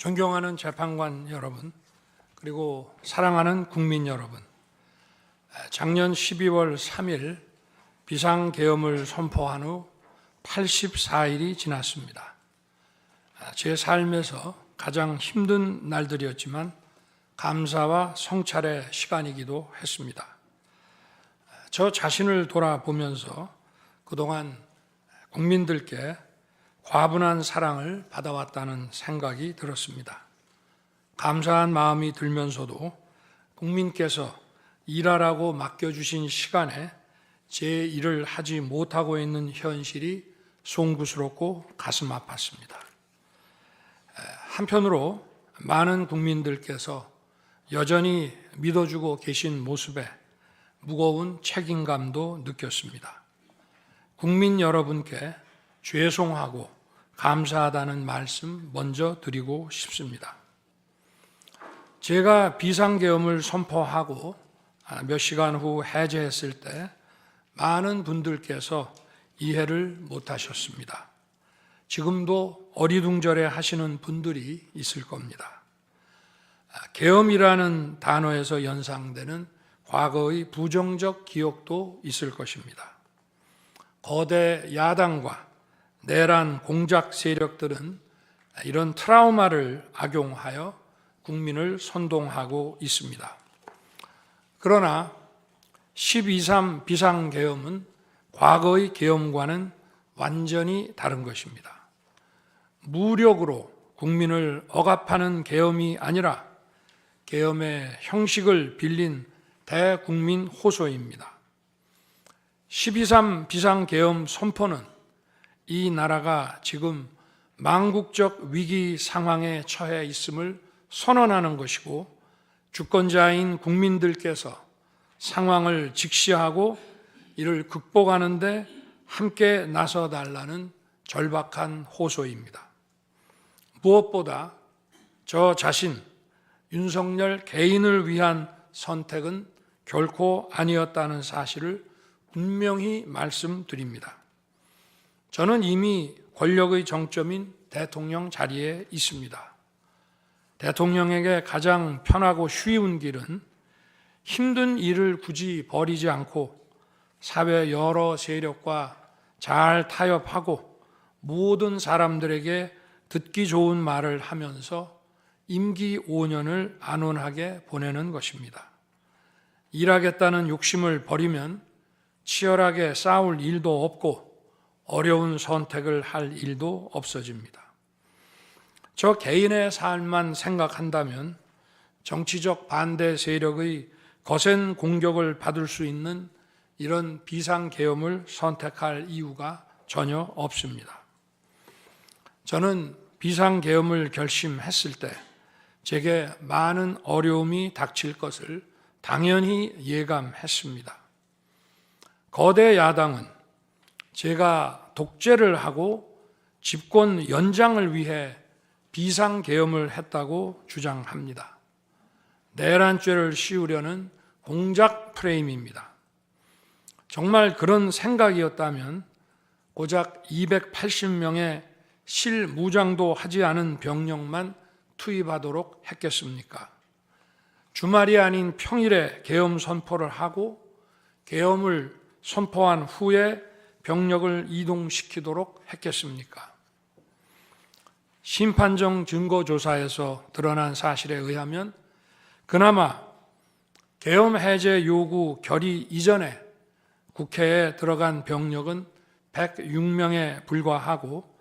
존경하는 재판관 여러분, 그리고 사랑하는 국민 여러분, 작년 12월 3일 비상계엄을 선포한 후 84일이 지났습니다. 제 삶에서 가장 힘든 날들이었지만 감사와 성찰의 시간이기도 했습니다. 저 자신을 돌아보면서 그동안 국민들께 과분한 사랑을 받아왔다는 생각이 들었습니다. 감사한 마음이 들면서도 국민께서 일하라고 맡겨주신 시간에 제 일을 하지 못하고 있는 현실이 송구스럽고 가슴 아팠습니다. 한편으로 많은 국민들께서 여전히 믿어주고 계신 모습에 무거운 책임감도 느꼈습니다. 국민 여러분께 죄송하고 감사하다는 말씀 먼저 드리고 싶습니다. 제가 비상계엄을 선포하고 몇 시간 후 해제했을 때 많은 분들께서 이해를 못하셨습니다. 지금도 어리둥절해 하시는 분들이 있을 겁니다. 계엄이라는 단어에서 연상되는 과거의 부정적 기억도 있을 것입니다. 거대 야당과 내란 공작 세력들은 이런 트라우마를 악용하여 국민을 선동하고 있습니다. 그러나 12.3 비상계엄은 과거의 계엄과는 완전히 다른 것입니다. 무력으로 국민을 억압하는 계엄이 아니라 계엄의 형식을 빌린 대국민 호소입니다. 12.3 비상계엄 선포는 이 나라가 지금 망국적 위기 상황에 처해 있음을 선언하는 것이고, 주권자인 국민들께서 상황을 직시하고 이를 극복하는 데 함께 나서달라는 절박한 호소입니다. 무엇보다 저 자신, 윤석열 개인을 위한 선택은 결코 아니었다는 사실을 분명히 말씀드립니다. 저는 이미 권력의 정점인 대통령 자리에 있습니다. 대통령에게 가장 편하고 쉬운 길은 힘든 일을 굳이 벌이지 않고 사회 여러 세력과 잘 타협하고 모든 사람들에게 듣기 좋은 말을 하면서 임기 5년을 안온하게 보내는 것입니다. 일하겠다는 욕심을 버리면 치열하게 싸울 일도 없고 어려운 선택을 할 일도 없어집니다. 저 개인의 삶만 생각한다면 정치적 반대 세력의 거센 공격을 받을 수 있는 이런 비상계엄을 선택할 이유가 전혀 없습니다. 저는 비상계엄을 결심했을 때 제게 많은 어려움이 닥칠 것을 당연히 예감했습니다. 거대 야당은 제가 독재를 하고 집권 연장을 위해 비상계엄을 했다고 주장합니다. 내란죄를 씌우려는 공작 프레임입니다. 정말 그런 생각이었다면 고작 280명의 실무장도 하지 않은 병력만 투입하도록 했겠습니까? 주말이 아닌 평일에 계엄 선포를 하고 계엄을 선포한 후에 병력을 이동시키도록 했겠습니까? 심판정 증거조사에서 드러난 사실에 의하면 그나마 계엄 해제 요구 결의 이전에 국회에 들어간 병력은 106명에 불과하고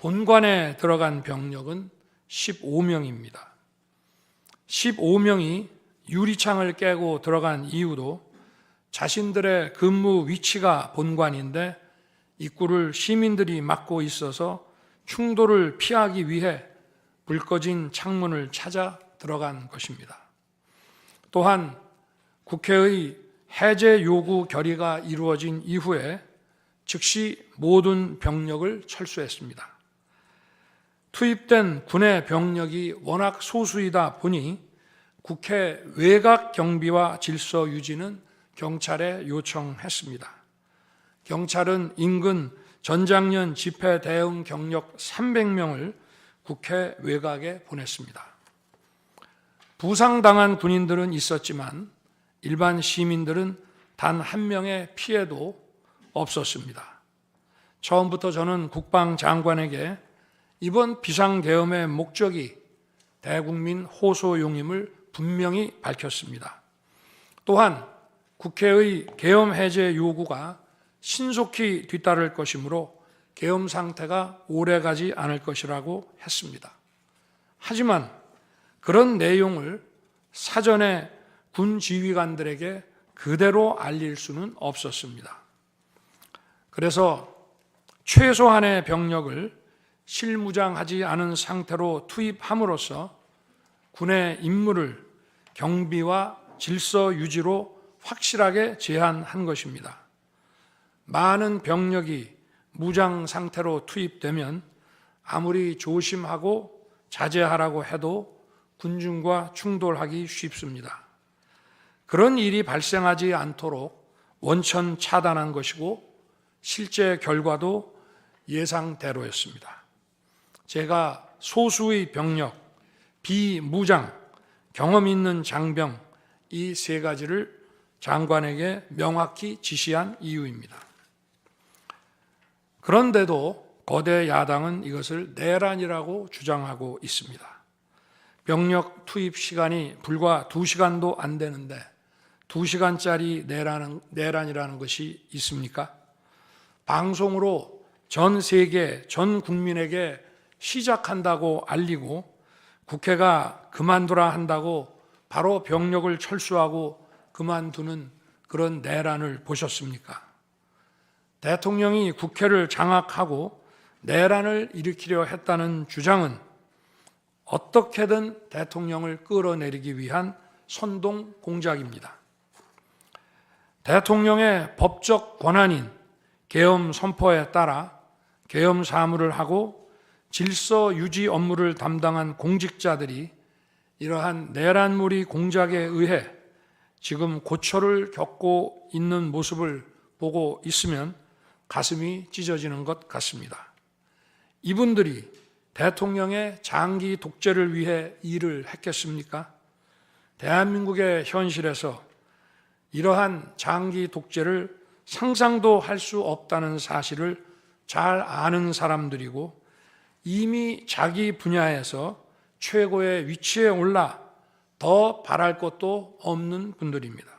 본관에 들어간 병력은 15명입니다. 15명이 유리창을 깨고 들어간 이유도 자신들의 근무 위치가 본관인데 입구를 시민들이 막고 있어서 충돌을 피하기 위해 불 꺼진 창문을 찾아 들어간 것입니다. 또한 국회의 해제 요구 결의가 이루어진 이후에 즉시 모든 병력을 철수했습니다. 투입된 군의 병력이 워낙 소수이다 보니 국회 외곽 경비와 질서 유지는 경찰에 요청했습니다. 경찰은 인근 전장년 집회 대응 경력 300명을 국회 외곽에 보냈습니다. 부상당한 군인들은 있었지만 일반 시민들은 단 한 명의 피해도 없었습니다. 처음부터 저는 국방장관에게 이번 비상계엄의 목적이 대국민 호소용임을 분명히 밝혔습니다. 또한 국회의 계엄 해제 요구가 신속히 뒤따를 것이므로 계엄 상태가 오래가지 않을 것이라고 했습니다. 하지만 그런 내용을 사전에 군 지휘관들에게 그대로 알릴 수는 없었습니다. 그래서 최소한의 병력을 실무장하지 않은 상태로 투입함으로써 군의 임무를 경비와 질서 유지로 확실하게 제한한 것입니다. 많은 병력이 무장 상태로 투입되면 아무리 조심하고 자제하라고 해도 군중과 충돌하기 쉽습니다. 그런 일이 발생하지 않도록 원천 차단한 것이고 실제 결과도 예상대로였습니다. 제가 소수의 병력, 비무장, 경험 있는 장병 이 세 가지를 장관에게 명확히 지시한 이유입니다. 그런데도 거대 야당은 이것을 내란이라고 주장하고 있습니다. 병력 투입 시간이 불과 2시간도 안 되는데 2시간짜리 내란이라는 것이 있습니까? 방송으로 전 세계, 전 국민에게 시작한다고 알리고 국회가 그만두라 한다고 바로 병력을 철수하고 그만두는 그런 내란을 보셨습니까? 대통령이 국회를 장악하고 내란을 일으키려 했다는 주장은 어떻게든 대통령을 끌어내리기 위한 선동 공작입니다. 대통령의 법적 권한인 계엄 선포에 따라 계엄 사무를 하고 질서 유지 업무를 담당한 공직자들이 이러한 내란몰이 공작에 의해 지금 고초를 겪고 있는 모습을 보고 있으면 가슴이 찢어지는 것 같습니다. 이분들이 대통령의 장기 독재를 위해 일을 했겠습니까? 대한민국의 현실에서 이러한 장기 독재를 상상도 할 수 없다는 사실을 잘 아는 사람들이고 이미 자기 분야에서 최고의 위치에 올라 더 바랄 것도 없는 분들입니다.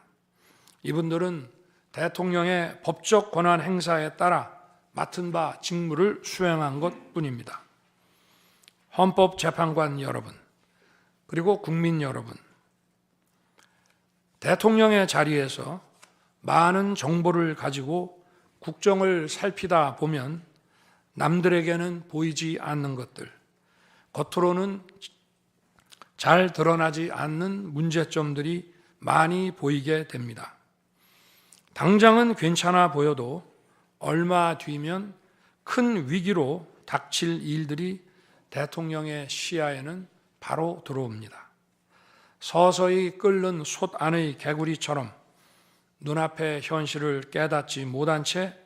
이분들은 대통령의 법적 권한 행사에 따라 맡은 바 직무를 수행한 것뿐입니다. 헌법재판관 여러분, 그리고 국민 여러분, 대통령의 자리에서 많은 정보를 가지고 국정을 살피다 보면 남들에게는 보이지 않는 것들, 겉으로는 잘 드러나지 않는 문제점들이 많이 보이게 됩니다. 당장은 괜찮아 보여도 얼마 뒤면 큰 위기로 닥칠 일들이 대통령의 시야에는 바로 들어옵니다. 서서히 끓는 솥 안의 개구리처럼 눈앞의 현실을 깨닫지 못한 채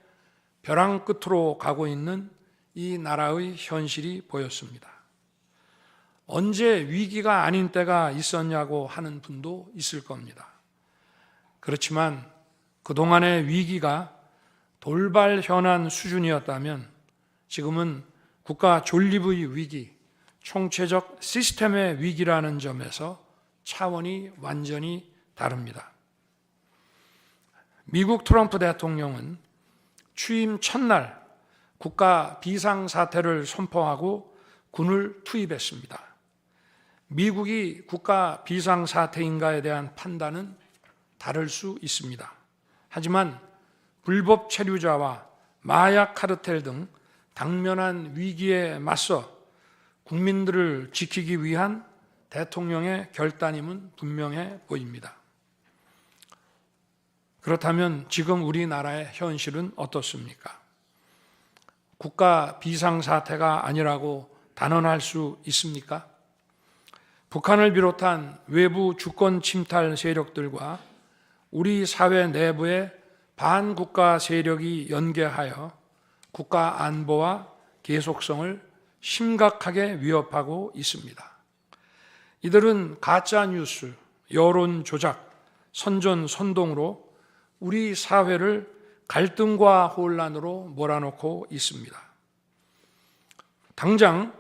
벼랑 끝으로 가고 있는 이 나라의 현실이 보였습니다. 언제 위기가 아닌 때가 있었냐고 하는 분도 있을 겁니다. 그렇지만 그동안의 위기가 돌발 현안 수준이었다면 지금은 국가 존립의 위기, 총체적 시스템의 위기라는 점에서 차원이 완전히 다릅니다. 미국 트럼프 대통령은 취임 첫날 국가 비상사태를 선포하고 군을 투입했습니다. 미국이 국가 비상사태인가에 대한 판단은 다를 수 있습니다. 하지만 불법 체류자와 마약 카르텔 등 당면한 위기에 맞서 국민들을 지키기 위한 대통령의 결단임은 분명해 보입니다. 그렇다면 지금 우리나라의 현실은 어떻습니까? 국가 비상사태가 아니라고 단언할 수 있습니까? 북한을 비롯한 외부 주권 침탈 세력들과 우리 사회 내부의 반국가 세력이 연계하여 국가 안보와 계속성을 심각하게 위협하고 있습니다. 이들은 가짜 뉴스, 여론 조작, 선전 선동으로 우리 사회를 갈등과 혼란으로 몰아넣고 있습니다. 당장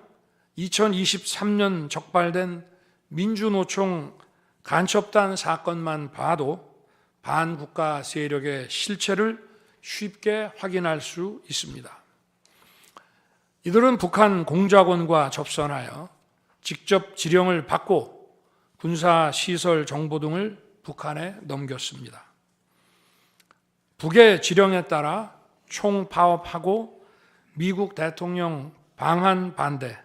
2023년 적발된 민주노총 간첩단 사건만 봐도 반국가 세력의 실체를 쉽게 확인할 수 있습니다. 이들은 북한 공작원과 접선하여 직접 지령을 받고 군사시설 정보 등을 북한에 넘겼습니다. 북의 지령에 따라 총파업하고 미국 대통령 방한 반대,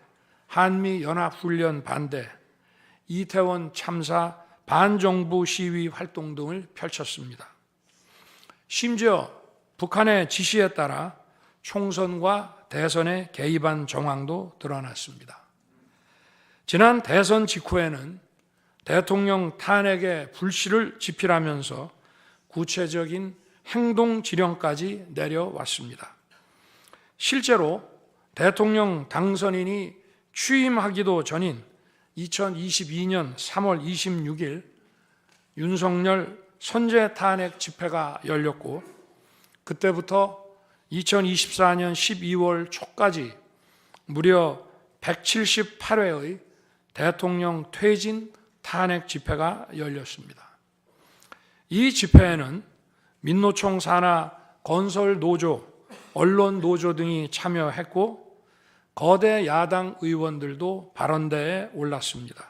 한미연합훈련 반대, 이태원 참사 반정부 시위 활동 등을 펼쳤습니다. 심지어 북한의 지시에 따라 총선과 대선에 개입한 정황도 드러났습니다. 지난 대선 직후에는 대통령 탄핵의 불씨를 지필하면서 구체적인 행동 지령까지 내려왔습니다. 실제로 대통령 당선인이 취임하기도 전인 2022년 3월 26일 윤석열 선제 탄핵 집회가 열렸고, 그때부터 2024년 12월 초까지 무려 178회의 대통령 퇴진 탄핵 집회가 열렸습니다. 이 집회에는 민노총 산하 건설노조, 언론노조 등이 참여했고 거대 야당 의원들도 발언대에 올랐습니다.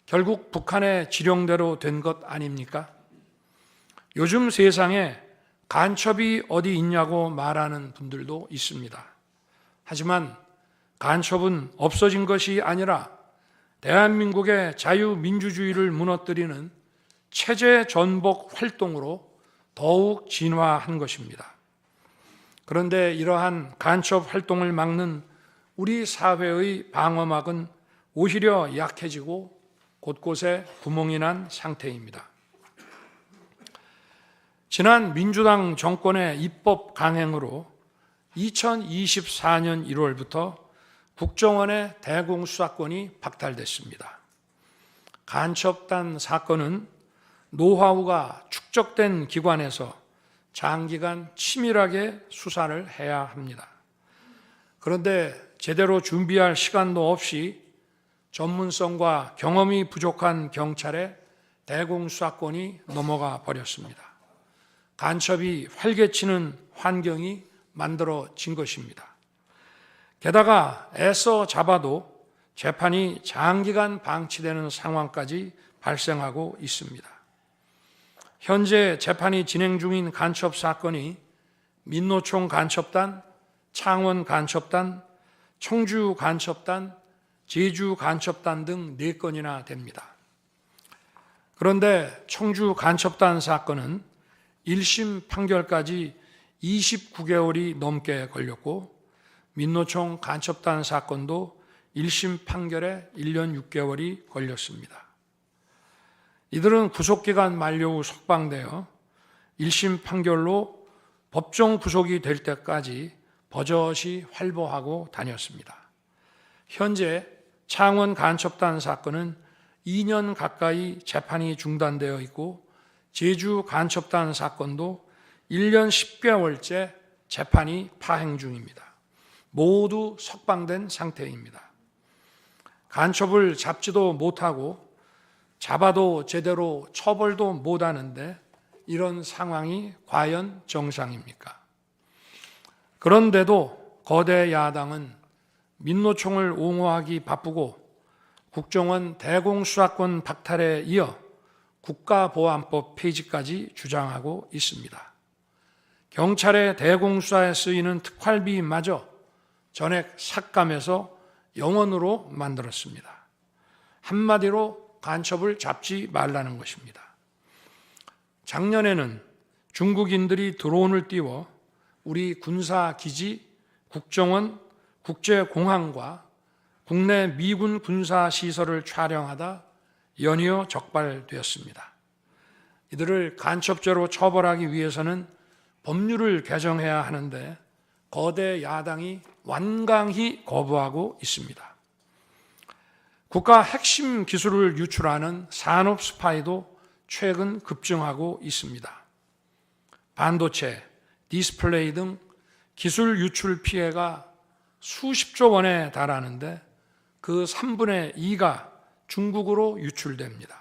결국 북한의 지령대로 된 것 아닙니까? 요즘 세상에 간첩이 어디 있냐고 말하는 분들도 있습니다. 하지만 간첩은 없어진 것이 아니라 대한민국의 자유민주주의를 무너뜨리는 체제 전복 활동으로 더욱 진화한 것입니다. 그런데 이러한 간첩 활동을 막는 우리 사회의 방어막은 오히려 약해지고 곳곳에 구멍이 난 상태입니다. 지난 민주당 정권의 입법 강행으로 2024년 1월부터 국정원의 대공수사권이 박탈됐습니다. 간첩단 사건은 노하우가 축적된 기관에서 장기간 치밀하게 수사를 해야 합니다. 그런데 제대로 준비할 시간도 없이 전문성과 경험이 부족한 경찰에 대공수사권이 넘어가 버렸습니다. 간첩이 활개치는 환경이 만들어진 것입니다. 게다가 애써 잡아도 재판이 장기간 방치되는 상황까지 발생하고 있습니다. 현재 재판이 진행 중인 간첩 사건이 민노총 간첩단, 창원 간첩단, 청주 간첩단, 제주 간첩단 등 4건이나 됩니다. 그런데 청주 간첩단 사건은 1심 판결까지 29개월이 넘게 걸렸고, 민노총 간첩단 사건도 1심 판결에 1년 6개월이 걸렸습니다. 이들은 구속기간 만료 후 석방되어 1심 판결로 법정 구속이 될 때까지 버젓이 활보하고 다녔습니다. 현재 창원 간첩단 사건은 2년 가까이 재판이 중단되어 있고, 제주 간첩단 사건도 1년 10개월째 재판이 파행 중입니다. 모두 석방된 상태입니다. 간첩을 잡지도 못하고 잡아도 제대로 처벌도 못하는데 이런 상황이 과연 정상입니까? 그런데도 거대 야당은 민노총을 옹호하기 바쁘고 국정원 대공수사권 박탈에 이어 국가보안법 폐지까지 주장하고 있습니다. 경찰의 대공수사에 쓰이는 특활비마저 전액 삭감해서 영원으로 만들었습니다. 한마디로 간첩을 잡지 말라는 것입니다. 작년에는 중국인들이 드론을 띄워 우리 군사기지, 국정원, 국제공항과 국내 미군 군사시설을 촬영하다 연이어 적발되었습니다. 이들을 간첩죄로 처벌하기 위해서는 법률을 개정해야 하는데 거대 야당이 완강히 거부하고 있습니다. 국가 핵심 기술을 유출하는 산업 스파이도 최근 급증하고 있습니다. 반도체, 디스플레이 등 기술 유출 피해가 수십조 원에 달하는데 그 3분의 2가 중국으로 유출됩니다.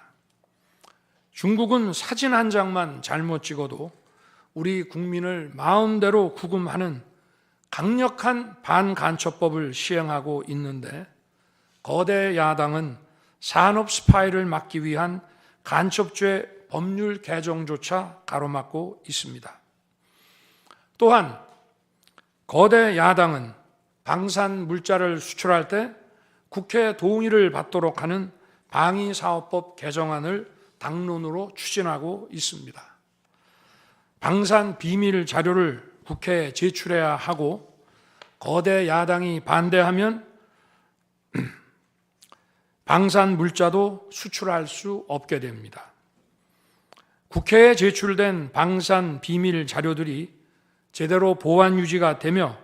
중국은 사진 한 장만 잘못 찍어도 우리 국민을 마음대로 구금하는 강력한 반간첩법을 시행하고 있는데 거대 야당은 산업 스파이를 막기 위한 간첩죄 법률 개정조차 가로막고 있습니다. 또한 거대 야당은 방산 물자를 수출할 때 국회 동의를 받도록 하는 방위사업법 개정안을 당론으로 추진하고 있습니다. 방산 비밀 자료를 국회에 제출해야 하고 거대 야당이 반대하면 방산 물자도 수출할 수 없게 됩니다. 국회에 제출된 방산 비밀 자료들이 제대로 보안 유지가 되며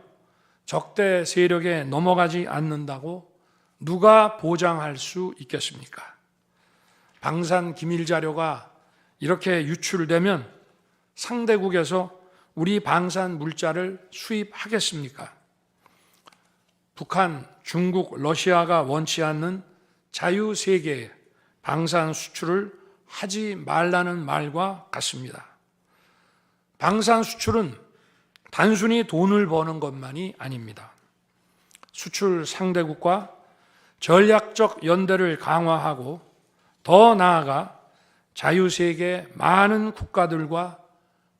적대 세력에 넘어가지 않는다고 누가 보장할 수 있겠습니까? 방산 기밀 자료가 이렇게 유출되면 상대국에서 우리 방산 물자를 수입하겠습니까? 북한, 중국, 러시아가 원치 않는 자유세계에 방산 수출을 하지 말라는 말과 같습니다. 방산 수출은 단순히 돈을 버는 것만이 아닙니다. 수출 상대국과 전략적 연대를 강화하고 더 나아가 자유세계 많은 국가들과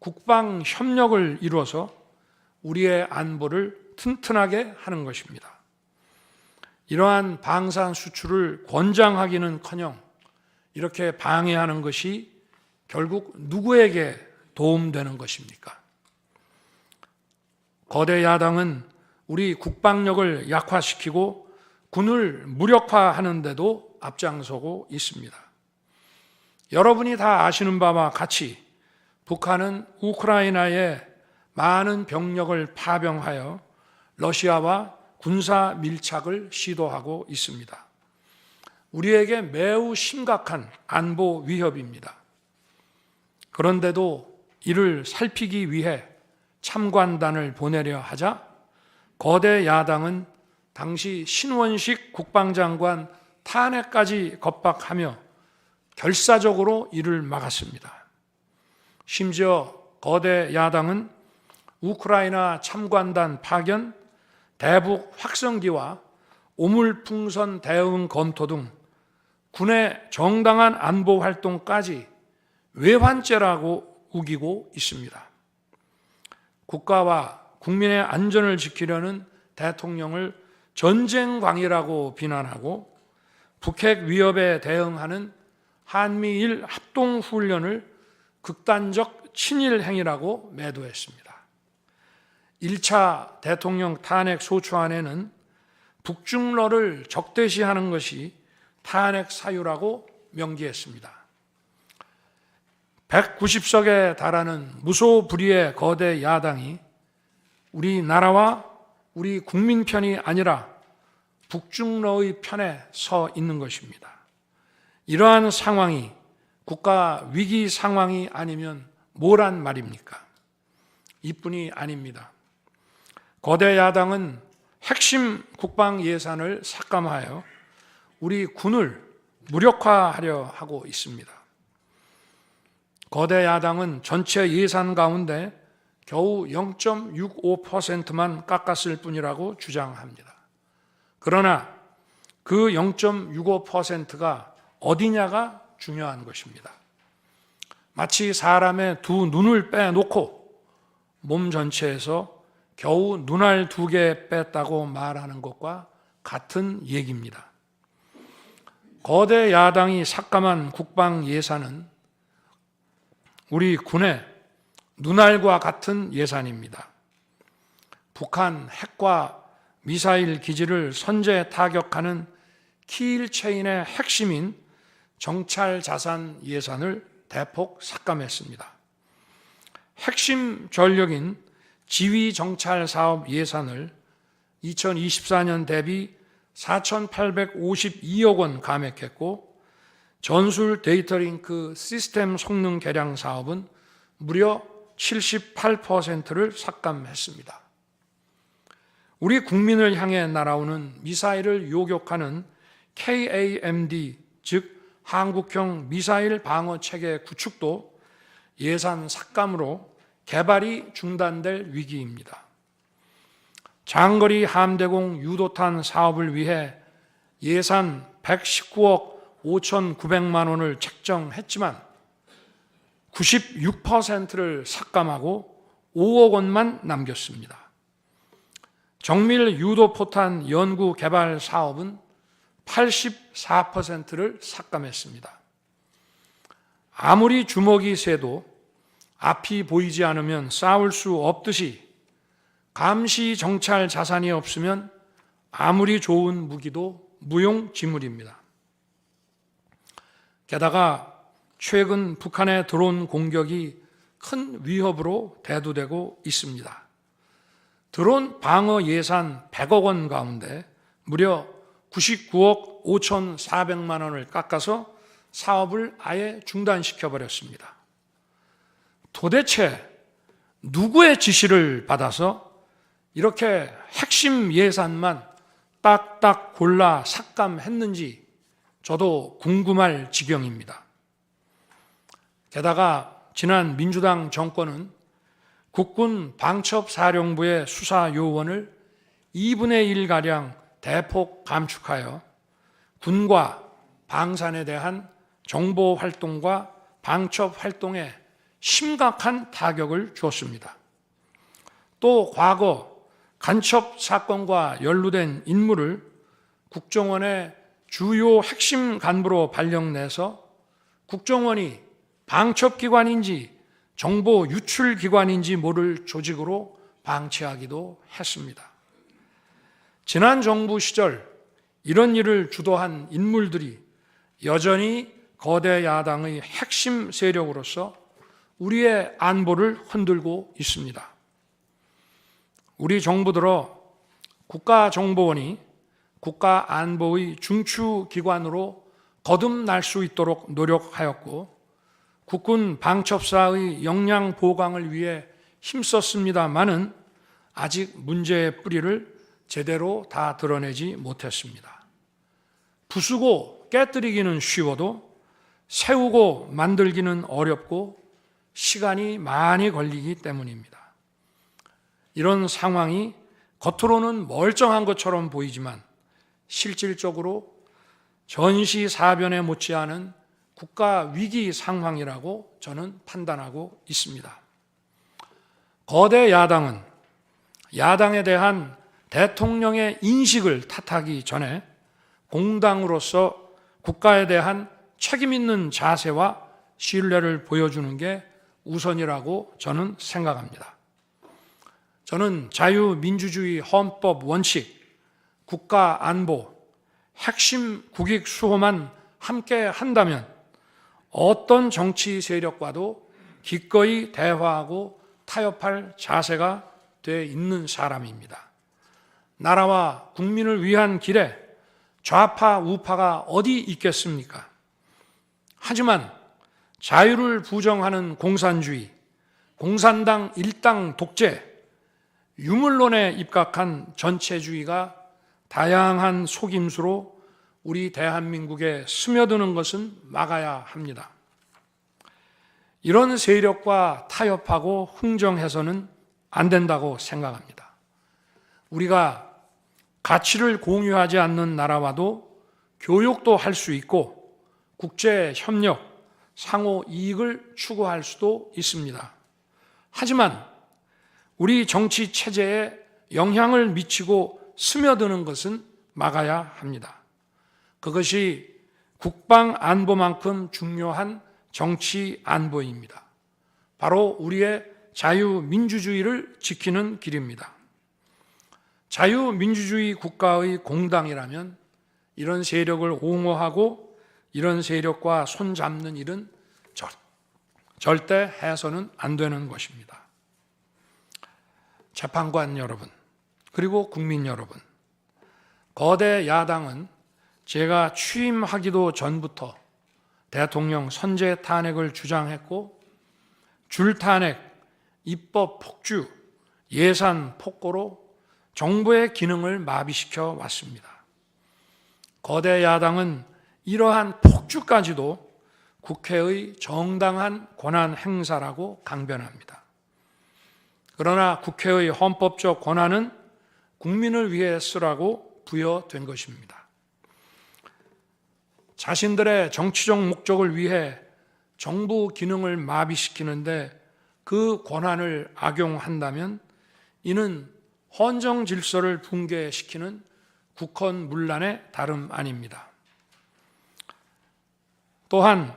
국방 협력을 이루어서 우리의 안보를 튼튼하게 하는 것입니다. 이러한 방산 수출을 권장하기는커녕 이렇게 방해하는 것이 결국 누구에게 도움되는 것입니까? 거대 야당은 우리 국방력을 약화시키고 군을 무력화하는 데도 앞장서고 있습니다. 여러분이 다 아시는 바와 같이 북한은 우크라이나에 많은 병력을 파병하여 러시아와 군사 밀착을 시도하고 있습니다. 우리에게 매우 심각한 안보 위협입니다. 그런데도 이를 살피기 위해 참관단을 보내려 하자 거대 야당은 당시 신원식 국방장관 탄핵까지 겁박하며 결사적으로 이를 막았습니다. 심지어 거대 야당은 우크라이나 참관단 파견, 대북 확성기와 오물풍선 대응 검토 등 군의 정당한 안보 활동까지 외환죄라고 우기고 있습니다. 국가와 국민의 안전을 지키려는 대통령을 전쟁광이라고 비난하고 북핵 위협에 대응하는 한미일 합동훈련을 극단적 친일 행위라고 매도했습니다. 1차 대통령 탄핵 소추안에는 북중러를 적대시하는 것이 탄핵 사유라고 명기했습니다. 190석에 달하는 무소불위의 거대 야당이 우리나라와 우리 국민 편이 아니라 북중러의 편에 서 있는 것입니다. 이러한 상황이 국가 위기 상황이 아니면 뭐란 말입니까? 이뿐이 아닙니다. 거대 야당은 핵심 국방 예산을 삭감하여 우리 군을 무력화하려 하고 있습니다. 거대 야당은 전체 예산 가운데 겨우 0.65%만 깎았을 뿐이라고 주장합니다. 그러나 그 0.65%가 어디냐가 중요한 것입니다. 마치 사람의 두 눈을 빼놓고 몸 전체에서 겨우 눈알 2개 뺐다고 말하는 것과 같은 얘기입니다. 거대 야당이 삭감한 국방 예산은 우리 군의 눈알과 같은 예산입니다. 북한 핵과 미사일 기지를 선제 타격하는 키일체인의 핵심인 정찰 자산 예산을 대폭 삭감했습니다. 핵심 전력인 지휘 정찰 사업 예산을 2024년 대비 4,852억 원 감액했고, 전술 데이터링크 시스템 성능 개량 사업은 무려 78%를 삭감했습니다. 우리 국민을 향해 날아오는 미사일을 요격하는 KAMD, 즉 한국형 미사일 방어 체계 구축도 예산 삭감으로 개발이 중단될 위기입니다. 장거리 함대공 유도탄 사업을 위해 예산 119억 5,900만 원을 책정했지만 96%를 삭감하고 5억 원만 남겼습니다. 정밀 유도포탄 연구 개발 사업은 84%를 삭감했습니다. 아무리 주먹이 세도 앞이 보이지 않으면 싸울 수 없듯이 감시 정찰 자산이 없으면 아무리 좋은 무기도 무용지물입니다. 게다가 최근 북한의 드론 공격이 큰 위협으로 대두되고 있습니다. 드론 방어 예산 100억 원 가운데 무려 99억 5,400만 원을 깎아서 사업을 아예 중단시켜버렸습니다. 도대체 누구의 지시를 받아서 이렇게 핵심 예산만 딱딱 골라 삭감했는지 저도 궁금할 지경입니다. 게다가 지난 민주당 정권은 국군 방첩사령부의 수사 요원을 2분의 1가량 대폭 감축하여 군과 방산에 대한 정보 활동과 방첩 활동에 심각한 타격을 주었습니다. 또 과거 간첩 사건과 연루된 인물을 국정원의 주요 핵심 간부로 발령내서 국정원이 방첩기관인지 정보 유출기관인지 모를 조직으로 방치하기도 했습니다. 지난 정부 시절 이런 일을 주도한 인물들이 여전히 거대 야당의 핵심 세력으로서 우리의 안보를 흔들고 있습니다. 우리 정부 들어 국가정보원이 국가안보의 중추기관으로 거듭날 수 있도록 노력하였고 국군 방첩사의 역량 보강을 위해 힘썼습니다마는 아직 문제의 뿌리를 제대로 다 드러내지 못했습니다. 부수고 깨뜨리기는 쉬워도 세우고 만들기는 어렵고 시간이 많이 걸리기 때문입니다. 이런 상황이 겉으로는 멀쩡한 것처럼 보이지만 실질적으로 전시사변에 못지않은 국가 위기 상황이라고 저는 판단하고 있습니다. 거대 야당은 야당에 대한 대통령의 인식을 탓하기 전에 공당으로서 국가에 대한 책임 있는 자세와 신뢰를 보여주는 게 우선이라고 저는 생각합니다. 저는 자유민주주의 헌법 원칙, 국가 안보, 핵심 국익 수호만 함께 한다면 어떤 정치 세력과도 기꺼이 대화하고 타협할 자세가 돼 있는 사람입니다. 나라와 국민을 위한 길에 좌파 우파가 어디 있겠습니까? 하지만 자유를 부정하는 공산주의, 공산당 일당 독재, 유물론에 입각한 전체주의가 다양한 속임수로 우리 대한민국에 스며드는 것은 막아야 합니다. 이런 세력과 타협하고 흥정해서는 안 된다고 생각합니다. 우리가 가치를 공유하지 않는 나라와도 교역도 할 수 있고 국제 협력, 상호 이익을 추구할 수도 있습니다. 하지만 우리 정치 체제에 영향을 미치고 스며드는 것은 막아야 합니다. 그것이 국방 안보만큼 중요한 정치 안보입니다. 바로 우리의 자유민주주의를 지키는 길입니다. 자유민주주의 국가의 공당이라면 이런 세력을 옹호하고 이런 세력과 손잡는 일은 절대 해서는 안 되는 것입니다. 재판관 여러분, 그리고 국민 여러분, 거대 야당은 제가 취임하기도 전부터 대통령 선제 탄핵을 주장했고 줄탄핵, 입법 폭주, 예산 폭거로 정부의 기능을 마비시켜 왔습니다. 거대 야당은 이러한 폭주까지도 국회의 정당한 권한 행사라고 강변합니다. 그러나 국회의 헌법적 권한은 국민을 위해 쓰라고 부여된 것입니다. 자신들의 정치적 목적을 위해 정부 기능을 마비시키는데 그 권한을 악용한다면 이는 헌정 질서를 붕괴시키는 국헌문란의 다름 아닙니다. 또한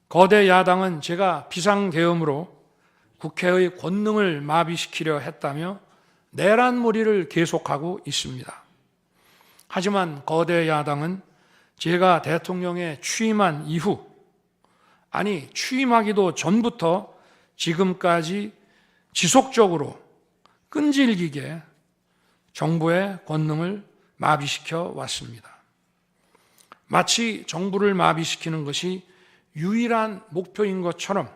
거대 야당은 제가 비상계엄으로 국회의 권능을 마비시키려 했다며 내란몰이를 계속하고 있습니다. 하지만 거대 야당은 제가 대통령에 취임한 이후, 아니 취임하기도 전부터 지금까지 지속적으로 끈질기게 정부의 권능을 마비시켜 왔습니다. 마치 정부를 마비시키는 것이 유일한 목표인 것처럼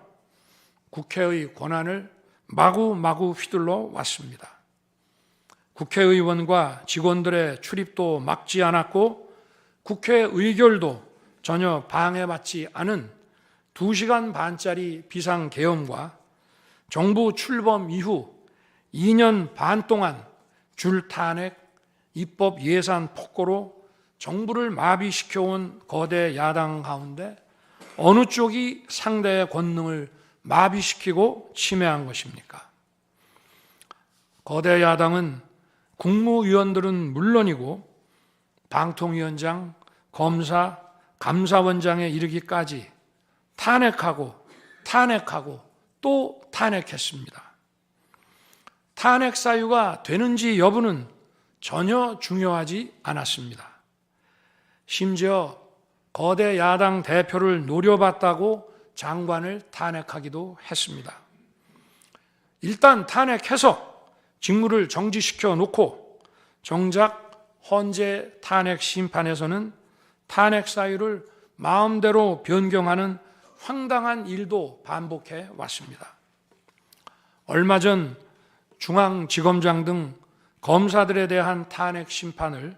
국회의 권한을 마구마구 휘둘러 왔습니다. 국회의원과 직원들의 출입도 막지 않았고 국회 의결도 전혀 방해받지 않은 2시간 반짜리 비상계엄과 정부 출범 이후 2년 반 동안 줄탄핵, 입법 예산 폭거로 정부를 마비시켜온 거대 야당 가운데 어느 쪽이 상대의 권능을 마비시키고 침해한 것입니까? 거대 야당은 국무위원들은 물론이고 방통위원장, 검사, 감사원장에 이르기까지 탄핵하고 또 탄핵했습니다. 탄핵 사유가 되는지 여부는 전혀 중요하지 않았습니다. 심지어 거대 야당 대표를 노려봤다고 장관을 탄핵하기도 했습니다. 일단 탄핵해서 직무를 정지시켜 놓고 정작 헌재 탄핵 심판에서는 탄핵 사유를 마음대로 변경하는 황당한 일도 반복해 왔습니다. 얼마 전 중앙지검장 등 검사들에 대한 탄핵 심판을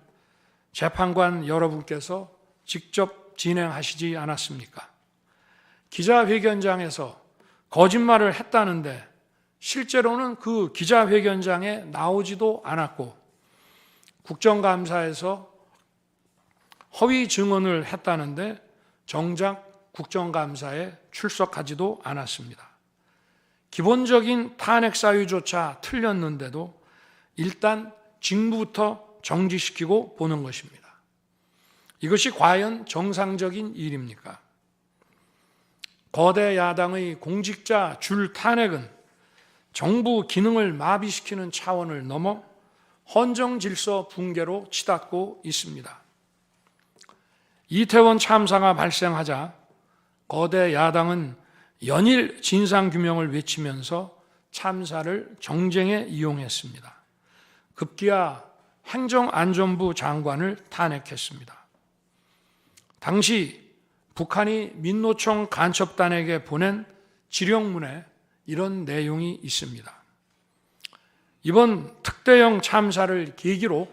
재판관 여러분께서 직접 진행하시지 않았습니까? 기자회견장에서 거짓말을 했다는데 실제로는 그 기자회견장에 나오지도 않았고 국정감사에서 허위 증언을 했다는데 정작 국정감사에 출석하지도 않았습니다. 기본적인 탄핵 사유조차 틀렸는데도 일단 직무부터 정지시키고 보는 것입니다. 이것이 과연 정상적인 일입니까? 거대 야당의 공직자 줄 탄핵은 정부 기능을 마비시키는 차원을 넘어 헌정 질서 붕괴로 치닫고 있습니다. 이태원 참사가 발생하자 거대 야당은 연일 진상규명을 외치면서 참사를 정쟁에 이용했습니다. 급기야 행정안전부 장관을 탄핵했습니다. 당시 북한이 민노총 간첩단에게 보낸 지령문에 이런 내용이 있습니다. 이번 특대형 참사를 계기로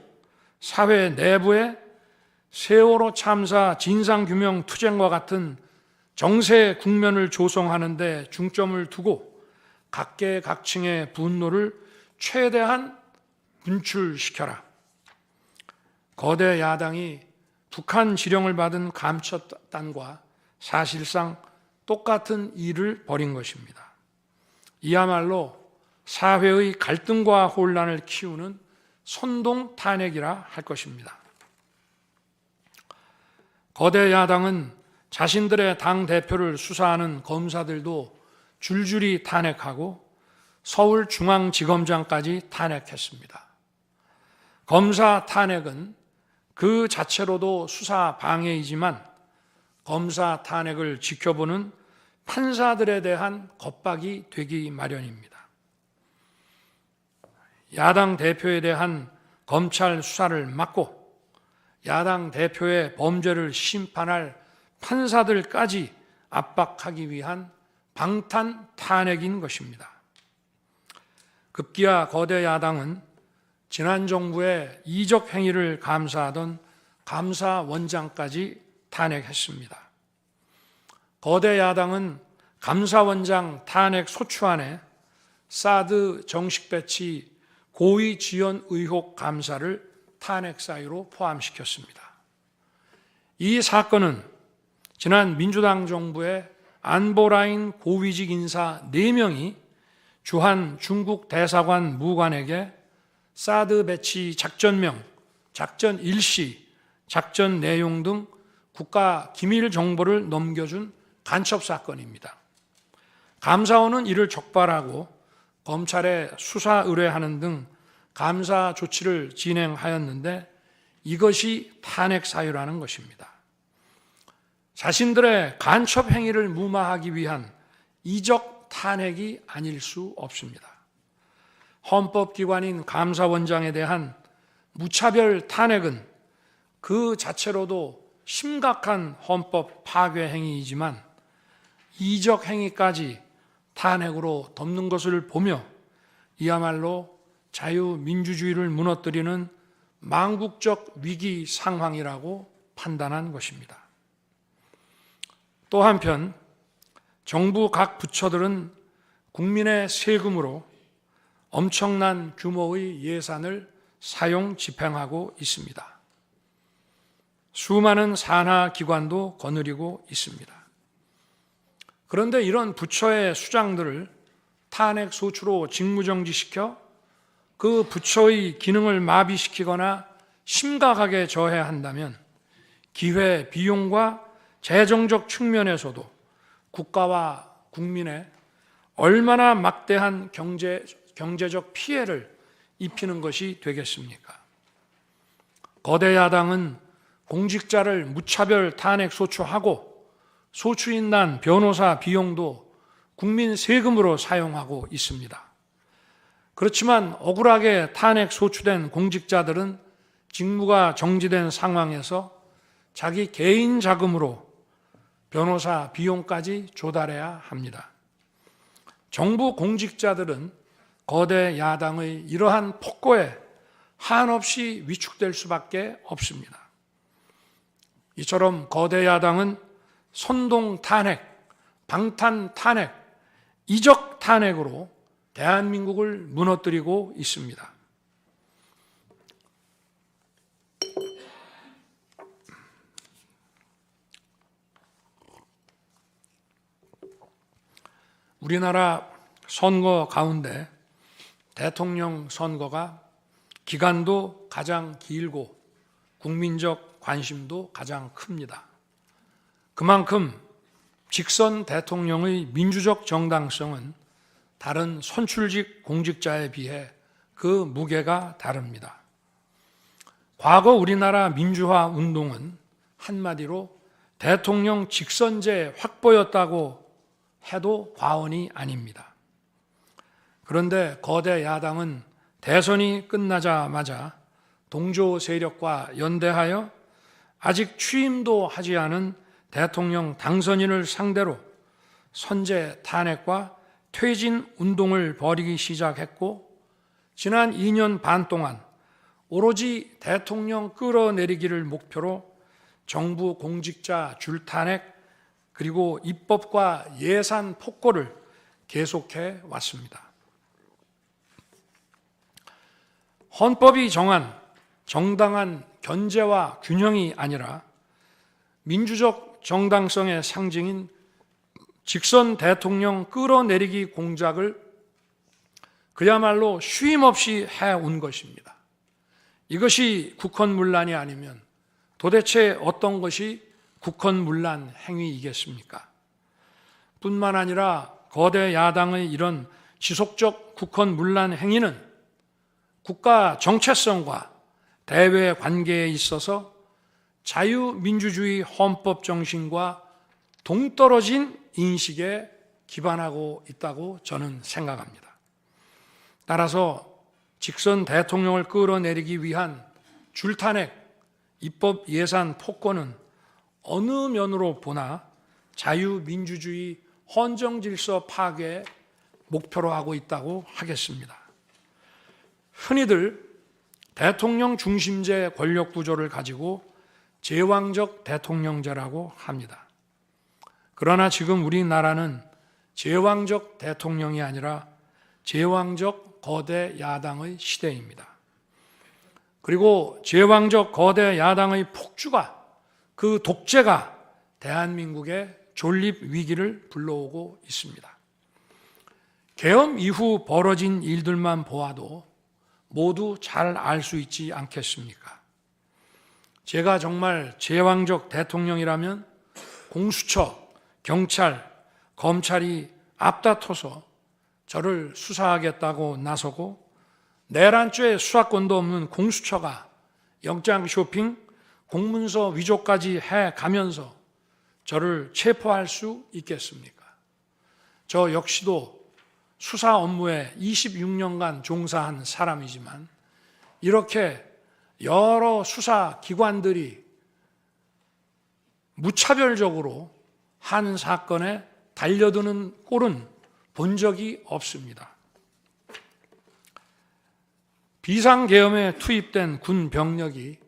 사회 내부에 세월호 참사 진상규명 투쟁과 같은 정세 국면을 조성하는 데 중점을 두고 각계각층의 분노를 최대한 분출시켜라. 거대 야당이 북한 지령을 받은 감첩단과 사실상 똑같은 일을 벌인 것입니다. 이야말로 사회의 갈등과 혼란을 키우는 선동 탄핵이라 할 것입니다. 거대 야당은 자신들의 당대표를 수사하는 검사들도 줄줄이 탄핵하고 서울중앙지검장까지 탄핵했습니다. 검사 탄핵은 그 자체로도 수사 방해이지만 검사 탄핵을 지켜보는 판사들에 대한 겁박이 되기 마련입니다. 야당 대표에 대한 검찰 수사를 막고 야당 대표의 범죄를 심판할 판사들까지 압박하기 위한 방탄 탄핵인 것입니다. 급기야 거대 야당은 지난 정부의 이적 행위를 감사하던 감사원장까지 탄핵했습니다. 거대 야당은 감사원장 탄핵 소추안에 사드 정식 배치 고의 지연 의혹 감사를 탄핵 사유로 포함시켰습니다. 이 사건은 지난 민주당 정부의 안보라인 고위직 인사 4명이 주한 중국 대사관 무관에게 사드 배치 작전명, 작전 일시, 작전 내용 등 국가 기밀 정보를 넘겨준 간첩 사건입니다. 감사원은 이를 적발하고 검찰에 수사 의뢰하는 등 감사 조치를 진행하였는데 이것이 탄핵 사유라는 것입니다. 자신들의 간첩 행위를 무마하기 위한 이적 탄핵이 아닐 수 없습니다. 헌법기관인 감사원장에 대한 무차별 탄핵은 그 자체로도 심각한 헌법 파괴 행위이지만 이적 행위까지 탄핵으로 덮는 것을 보며 이야말로 자유민주주의를 무너뜨리는 망국적 위기 상황이라고 판단한 것입니다. 또 한편 정부 각 부처들은 국민의 세금으로 엄청난 규모의 예산을 사용 집행하고 있습니다. 수많은 산하 기관도 거느리고 있습니다. 그런데 이런 부처의 수장들을 탄핵 소추로 직무정지시켜 그 부처의 기능을 마비시키거나 심각하게 저해한다면 기회 비용과 재정적 측면에서도 국가와 국민에 얼마나 막대한 경제적 피해를 입히는 것이 되겠습니까? 거대 야당은 공직자를 무차별 탄핵 소추하고 소추인단 변호사 비용도 국민 세금으로 사용하고 있습니다. 그렇지만 억울하게 탄핵 소추된 공직자들은 직무가 정지된 상황에서 자기 개인 자금으로 변호사 비용까지 조달해야 합니다. 정부 공직자들은 거대 야당의 이러한 폭거에 한없이 위축될 수밖에 없습니다. 이처럼 거대 야당은 선동 탄핵, 방탄 탄핵, 이적 탄핵으로 대한민국을 무너뜨리고 있습니다. 우리나라 선거 가운데 대통령 선거가 기간도 가장 길고 국민적 관심도 가장 큽니다. 그만큼 직선 대통령의 민주적 정당성은 다른 선출직 공직자에 비해 그 무게가 다릅니다. 과거 우리나라 민주화 운동은 한마디로 대통령 직선제 확보였다고 해도 과언이 아닙니다. 그런데 거대 야당은 대선이 끝나자마자 동조 세력과 연대하여 아직 취임도 하지 않은 대통령 당선인을 상대로 선제 탄핵과 퇴진 운동을 벌이기 시작했고 지난 2년 반 동안 오로지 대통령 끌어내리기를 목표로 정부 공직자 줄탄핵 그리고 입법과 예산 폭거를 계속해 왔습니다. 헌법이 정한 정당한 견제와 균형이 아니라 민주적 정당성의 상징인 직선 대통령 끌어내리기 공작을 그야말로 쉼없이 해온 것입니다. 이것이 국헌문란이 아니면 도대체 어떤 것이 국헌문란 행위이겠습니까? 뿐만 아니라 거대 야당의 이런 지속적 국헌문란 행위는 국가 정체성과 대외 관계에 있어서 자유민주주의 헌법 정신과 동떨어진 인식에 기반하고 있다고 저는 생각합니다. 따라서 직선 대통령을 끌어내리기 위한 줄탄핵, 입법 예산 폭거는 어느 면으로 보나 자유민주주의 헌정질서 파괴 목표로 하고 있다고 하겠습니다. 흔히들 대통령 중심제 권력 구조를 가지고 제왕적 대통령제라고 합니다. 그러나 지금 우리나라는 제왕적 대통령이 아니라 제왕적 거대 야당의 시대입니다. 그리고 제왕적 거대 야당의 폭주가, 그 독재가 대한민국의 존립 위기를 불러오고 있습니다. 계엄 이후 벌어진 일들만 보아도 모두 잘 알 수 있지 않겠습니까? 제가 정말 제왕적 대통령이라면 공수처, 경찰, 검찰이 앞다퉈서 저를 수사하겠다고 나서고 내란죄 수사권도 없는 공수처가 영장 쇼핑, 공문서 위조까지 해가면서 저를 체포할 수 있겠습니까? 저 역시도 수사 업무에 26년간 종사한 사람이지만 이렇게 여러 수사기관들이 무차별적으로 한 사건에 달려드는 꼴은 본 적이 없습니다. 비상계엄에 투입된 군 병력이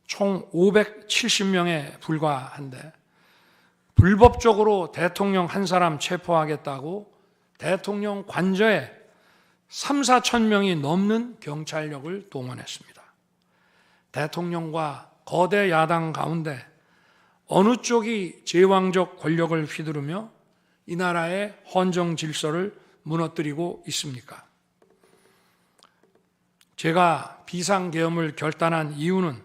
총 570명에 불과한데 불법적으로 대통령 한 사람 체포하겠다고 대통령 관저에 3, 4천 명이 넘는 경찰력을 동원했습니다. 대통령과 거대 야당 가운데 어느 쪽이 제왕적 권력을 휘두르며 이 나라의 헌정 질서를 무너뜨리고 있습니까? 제가 비상계엄을 결단한 이유는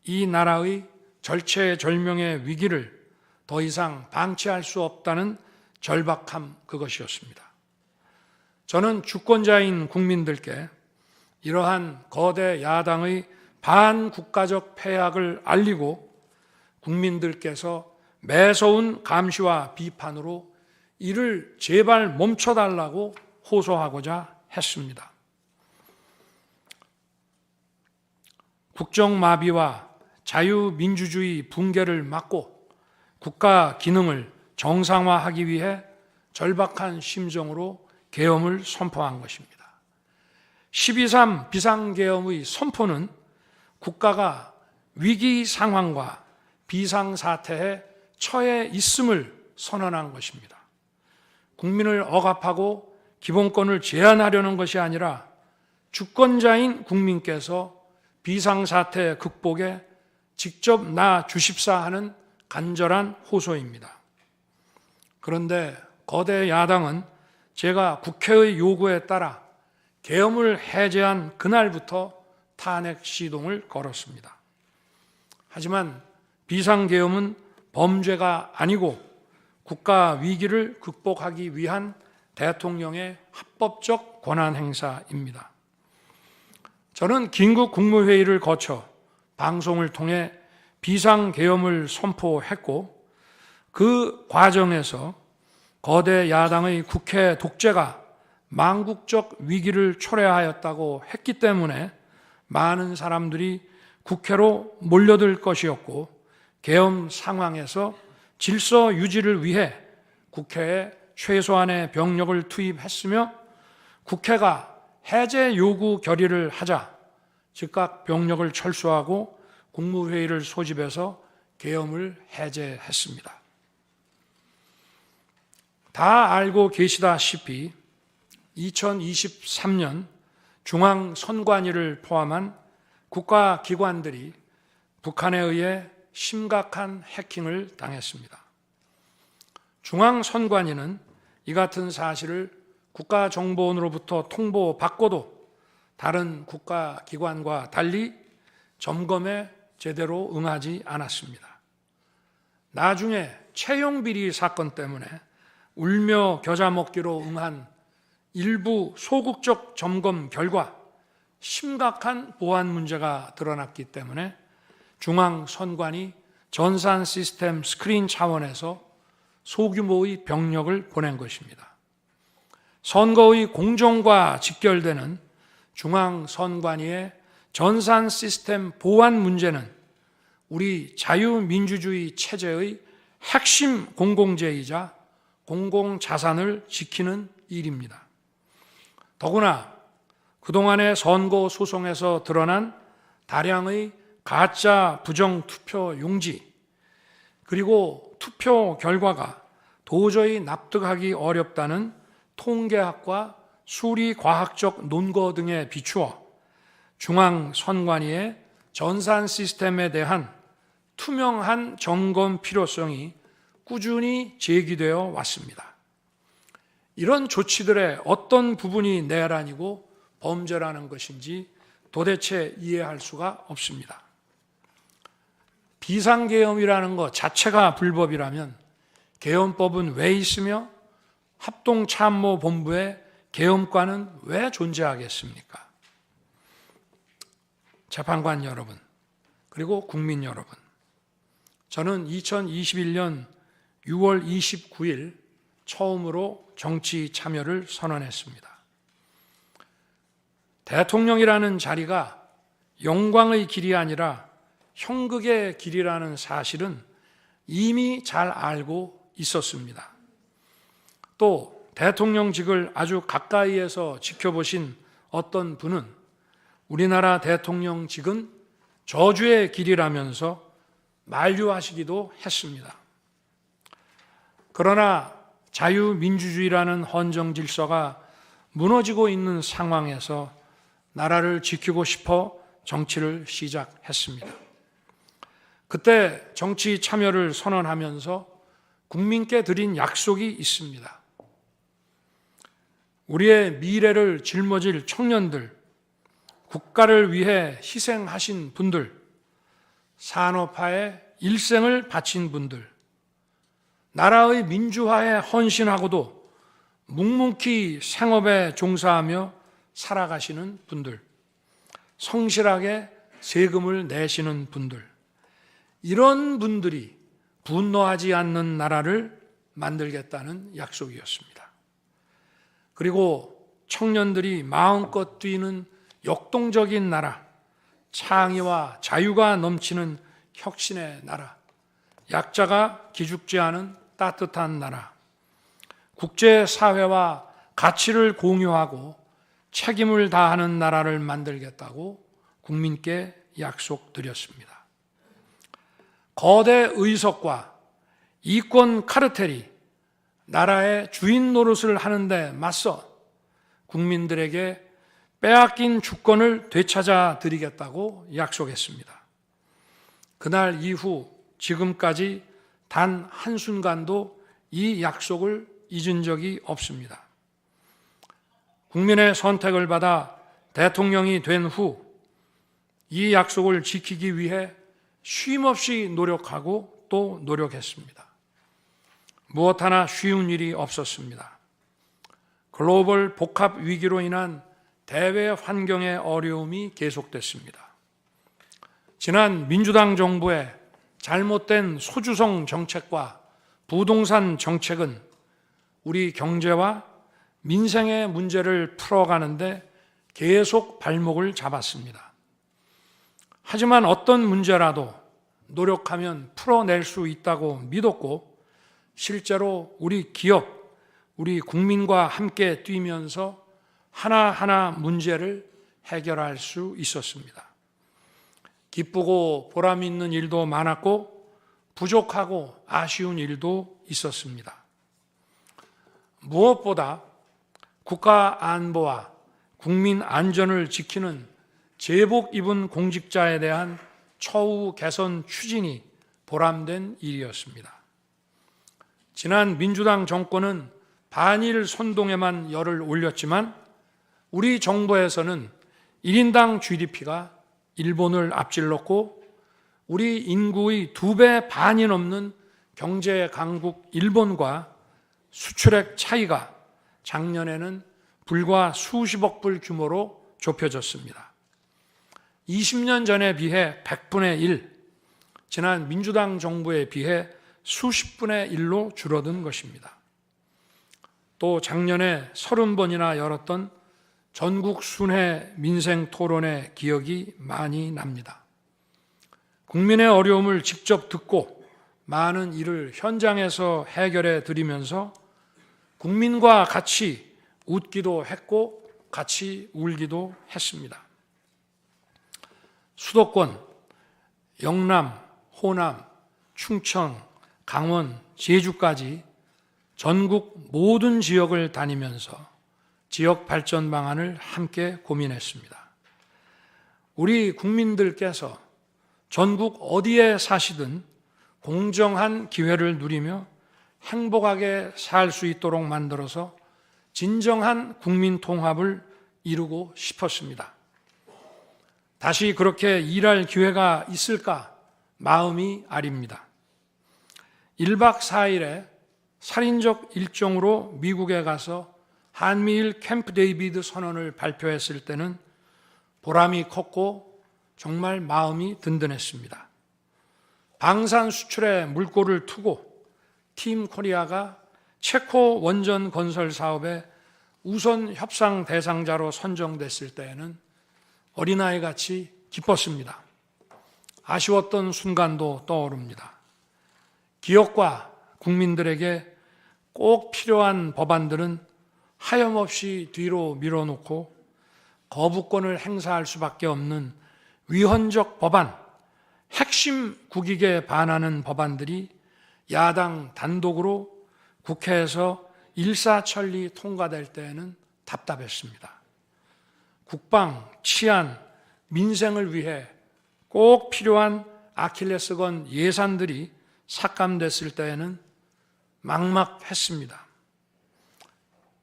이 나라의 절체절명의 위기를 더 이상 방치할 수 없다는 절박함 그것이었습니다. 저는 주권자인 국민들께 이러한 거대 야당의 반국가적 패악을 알리고 국민들께서 매서운 감시와 비판으로 이를 제발 멈춰달라고 호소하고자 했습니다. 국정마비와 자유민주주의 붕괴를 막고 국가 기능을 정상화하기 위해 절박한 심정으로 계엄을 선포한 것입니다. 12.3 비상계엄의 선포는 국가가 위기 상황과 비상사태에 처해 있음을 선언한 것입니다. 국민을 억압하고 기본권을 제한하려는 것이 아니라 주권자인 국민께서 비상사태 극복에 직접 나주십사 하는 간절한 호소입니다. 그런데 거대 야당은 제가 국회의 요구에 따라 계엄을 해제한 그날부터 탄핵 시동을 걸었습니다. 하지만 비상계엄은 범죄가 아니고 국가 위기를 극복하기 위한 대통령의 합법적 권한 행사입니다. 저는 긴급 국무회의를 거쳐 방송을 통해 비상계엄을 선포했고 그 과정에서 거대 야당의 국회 독재가 망국적 위기를 초래하였다고 했기 때문에 많은 사람들이 국회로 몰려들 것이었고 계엄 상황에서 질서 유지를 위해 국회에 최소한의 병력을 투입했으며 국회가 해제 요구 결의를 하자 즉각 병력을 철수하고 국무회의를 소집해서 계엄을 해제했습니다. 다 알고 계시다시피 2023년 중앙선관위를 포함한 국가기관들이 북한에 의해 심각한 해킹을 당했습니다. 중앙선관위는 이 같은 사실을 국가정보원으로부터 통보받고도 다른 국가기관과 달리 점검에 제대로 응하지 않았습니다. 나중에 채용비리 사건 때문에 울며 겨자 먹기로 응한 일부 소극적 점검 결과 심각한 보안 문제가 드러났기 때문에 중앙선관위 전산 시스템 스크린 차원에서 소규모의 병력을 보낸 것입니다. 선거의 공정과 직결되는 중앙선관위의 전산 시스템 보안 문제는 우리 자유민주주의 체제의 핵심 공공재이자 공공자산을 지키는 일입니다. 더구나 그동안의 선거 소송에서 드러난 다량의 가짜 부정투표 용지, 그리고 투표 결과가 도저히 납득하기 어렵다는 통계학과 수리과학적 논거 등에 비추어 중앙선관위의 전산 시스템에 대한 투명한 점검 필요성이 꾸준히 제기되어 왔습니다. 이런 조치들의 어떤 부분이 내란이고 범죄라는 것인지 도대체 이해할 수가 없습니다. 비상계엄이라는 것 자체가 불법이라면 계엄법은 왜 있으며 합동참모본부의 계엄관은 왜 존재하겠습니까? 재판관 여러분, 그리고 국민 여러분, 저는 2021년 6월 29일 처음으로 정치 참여를 선언했습니다. 대통령이라는 자리가 영광의 길이 아니라 형극의 길이라는 사실은 이미 잘 알고 있었습니다. 또 대통령직을 아주 가까이에서 지켜보신 어떤 분은 우리나라 대통령직은 저주의 길이라면서 만류하시기도 했습니다. 그러나 자유민주주의라는 헌정 질서가 무너지고 있는 상황에서 나라를 지키고 싶어 정치를 시작했습니다. 그때 정치 참여를 선언하면서 국민께 드린 약속이 있습니다. 우리의 미래를 짊어질 청년들, 국가를 위해 희생하신 분들, 산업화에 일생을 바친 분들, 나라의 민주화에 헌신하고도 묵묵히 생업에 종사하며 살아가시는 분들, 성실하게 세금을 내시는 분들, 이런 분들이 분노하지 않는 나라를 만들겠다는 약속이었습니다. 그리고 청년들이 마음껏 뛰는 역동적인 나라, 창의와 자유가 넘치는 혁신의 나라, 약자가 기죽지 않은 따뜻한 나라, 국제사회와 가치를 공유하고 책임을 다하는 나라를 만들겠다고 국민께 약속드렸습니다. 거대 의석과 이권 카르텔이 나라의 주인 노릇을 하는데 맞서 국민들에게 빼앗긴 주권을 되찾아 드리겠다고 약속했습니다. 그날 이후 지금까지 단 한순간도 이 약속을 잊은 적이 없습니다. 국민의 선택을 받아 대통령이 된 후 이 약속을 지키기 위해 쉼없이 노력하고 또 노력했습니다. 무엇 하나 쉬운 일이 없었습니다. 글로벌 복합 위기로 인한 대외 환경의 어려움이 계속됐습니다. 지난 민주당 정부의 잘못된 소주성 정책과 부동산 정책은 우리 경제와 민생의 문제를 풀어가는데 계속 발목을 잡았습니다. 하지만 어떤 문제라도 노력하면 풀어낼 수 있다고 믿었고 실제로 우리 기업, 우리 국민과 함께 뛰면서 하나하나 문제를 해결할 수 있었습니다. 기쁘고 보람 있는 일도 많았고 부족하고 아쉬운 일도 있었습니다. 무엇보다 국가 안보와 국민 안전을 지키는 제복 입은 공직자에 대한 처우 개선 추진이 보람된 일이었습니다. 지난 민주당 정권은 반일 선동에만 열을 올렸지만 우리 정부에서는 1인당 GDP가 일본을 앞질렀고 우리 인구의 2배 반이 넘는 경제 강국 일본과 수출액 차이가 작년에는 불과 수십억 불 규모로 좁혀졌습니다. 20년 전에 비해 100분의 1, 지난 민주당 정부에 비해 수십분의 1로 줄어든 것입니다. 또 작년에 30번이나 열었던 전국 순회 민생 토론의 기억이 많이 납니다. 국민의 어려움을 직접 듣고 많은 일을 현장에서 해결해 드리면서 국민과 같이 웃기도 했고 같이 울기도 했습니다. 수도권, 영남, 호남, 충청, 강원, 제주까지 전국 모든 지역을 다니면서 지역 발전 방안을 함께 고민했습니다. 우리 국민들께서 전국 어디에 사시든 공정한 기회를 누리며 행복하게 살 수 있도록 만들어서 진정한 국민 통합을 이루고 싶었습니다. 다시 그렇게 일할 기회가 있을까 마음이 아립니다. 1박 4일의 살인적 일정으로 미국에 가서 한미일 캠프 데이비드 선언을 발표했을 때는 보람이 컸고 정말 마음이 든든했습니다. 방산 수출에 물꼬를 트고 팀 코리아가 체코 원전 건설 사업의 우선 협상 대상자로 선정됐을 때에는 어린아이같이 기뻤습니다. 아쉬웠던 순간도 떠오릅니다. 기업과 국민들에게 꼭 필요한 법안들은 하염없이 뒤로 밀어놓고 거부권을 행사할 수밖에 없는 위헌적 법안, 핵심 국익에 반하는 법안들이 야당 단독으로 국회에서 일사천리 통과될 때에는 답답했습니다. 국방, 치안, 민생을 위해 꼭 필요한 아킬레스건 예산들이 삭감됐을 때에는 막막했습니다.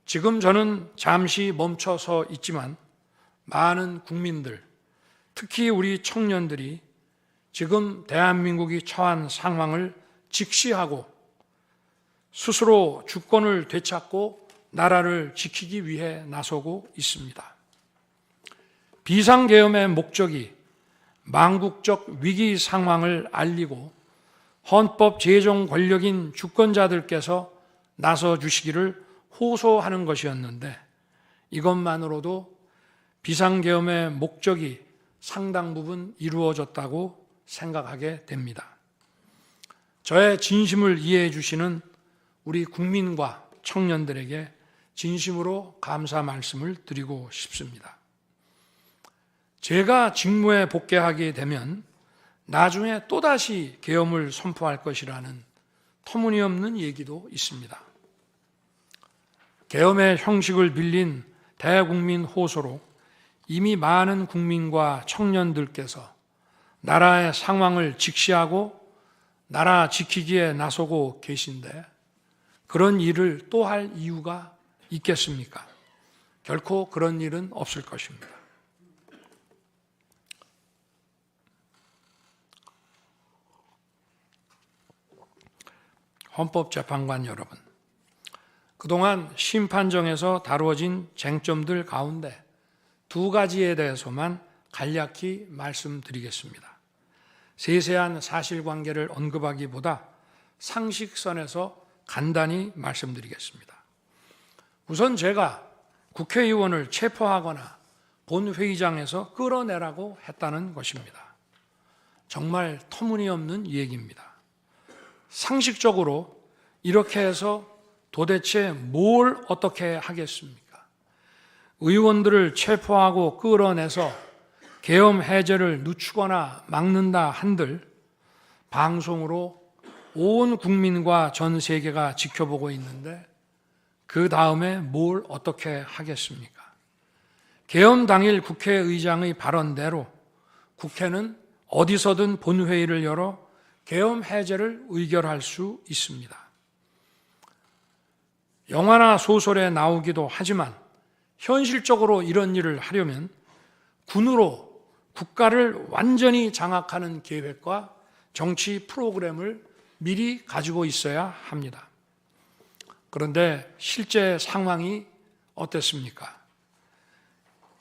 지금 저는 잠시 멈춰서 있지만 많은 국민들, 특히 우리 청년들이 지금 대한민국이 처한 상황을 직시하고 스스로 주권을 되찾고 나라를 지키기 위해 나서고 있습니다. 비상계엄의 목적이 망국적 위기 상황을 알리고 헌법 제정 권력인 주권자들께서 나서 주시기를 호소하는 것이었는데 이것만으로도 비상계엄의 목적이 상당 부분 이루어졌다고 생각하게 됩니다. 저의 진심을 이해해 주시는 우리 국민과 청년들에게 진심으로 감사 말씀을 드리고 싶습니다. 제가 직무에 복귀하게 되면 나중에 또다시 계엄을 선포할 것이라는 터무니없는 얘기도 있습니다. 계엄의 형식을 빌린 대국민 호소로 이미 많은 국민과 청년들께서 나라의 상황을 직시하고 나라 지키기에 나서고 계신데 그런 일을 또 할 이유가 있겠습니까? 결코 그런 일은 없을 것입니다. 헌법재판관 여러분, 그동안 심판정에서 다루어진 쟁점들 가운데 두 가지에 대해서만 간략히 말씀드리겠습니다. 세세한 사실관계를 언급하기보다 상식선에서 간단히 말씀드리겠습니다. 우선 제가 국회의원을 체포하거나 본회의장에서 끌어내라고 했다는 것입니다. 정말 터무니없는 얘기입니다. 상식적으로 이렇게 해서 도대체 뭘 어떻게 하겠습니까? 의원들을 체포하고 끌어내서 계엄 해제를 늦추거나 막는다 한들 방송으로 온 국민과 전 세계가 지켜보고 있는데 그 다음에 뭘 어떻게 하겠습니까? 계엄 당일 국회의장의 발언대로 국회는 어디서든 본회의를 열어 계엄 해제를 의결할 수 있습니다. 영화나 소설에 나오기도 하지만 현실적으로 이런 일을 하려면 군으로 국가를 완전히 장악하는 계획과 정치 프로그램을 미리 가지고 있어야 합니다. 그런데 실제 상황이 어땠습니까?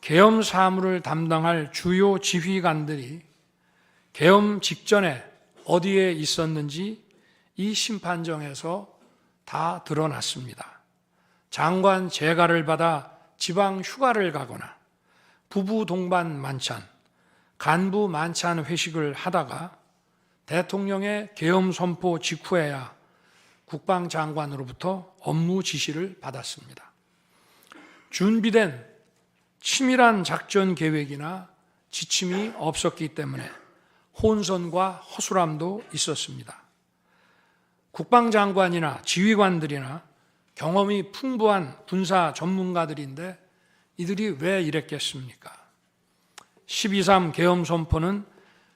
계엄 사무를 담당할 주요 지휘관들이 계엄 직전에 어디에 있었는지 이 심판정에서 다 드러났습니다. 장관 재가를 받아 지방 휴가를 가거나 부부 동반 만찬, 간부 만찬 회식을 하다가 대통령의 계엄 선포 직후에야 국방장관으로부터 업무 지시를 받았습니다. 준비된 치밀한 작전 계획이나 지침이 없었기 때문에 혼선과 허술함도 있었습니다. 국방장관이나 지휘관들이나 경험이 풍부한 군사 전문가들인데 이들이 왜 이랬겠습니까? 12.3 계엄 선포는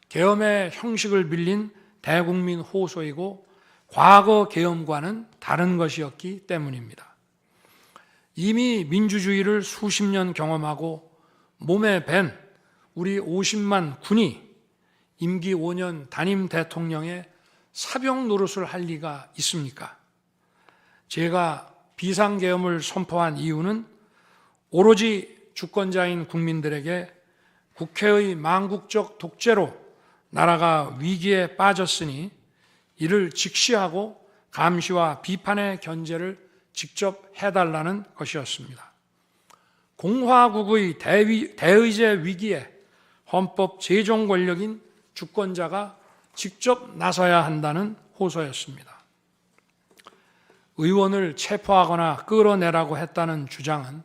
계엄의 형식을 빌린 대국민 호소이고 과거 계엄과는 다른 것이었기 때문입니다. 이미 민주주의를 수십 년 경험하고 몸에 밴 우리 50만 군이 임기 5년 단임 대통령의 사병 노릇을 할 리가 있습니까? 제가 비상계엄을 선포한 이유는 오로지 주권자인 국민들에게 국회의 망국적 독재로 나라가 위기에 빠졌으니 이를 직시하고 감시와 비판의 견제를 직접 해달라는 것이었습니다. 공화국의 대의제 위기에 헌법 제정 권력인 주권자가 직접 나서야 한다는 호소였습니다. 의원을 체포하거나 끌어내라고 했다는 주장은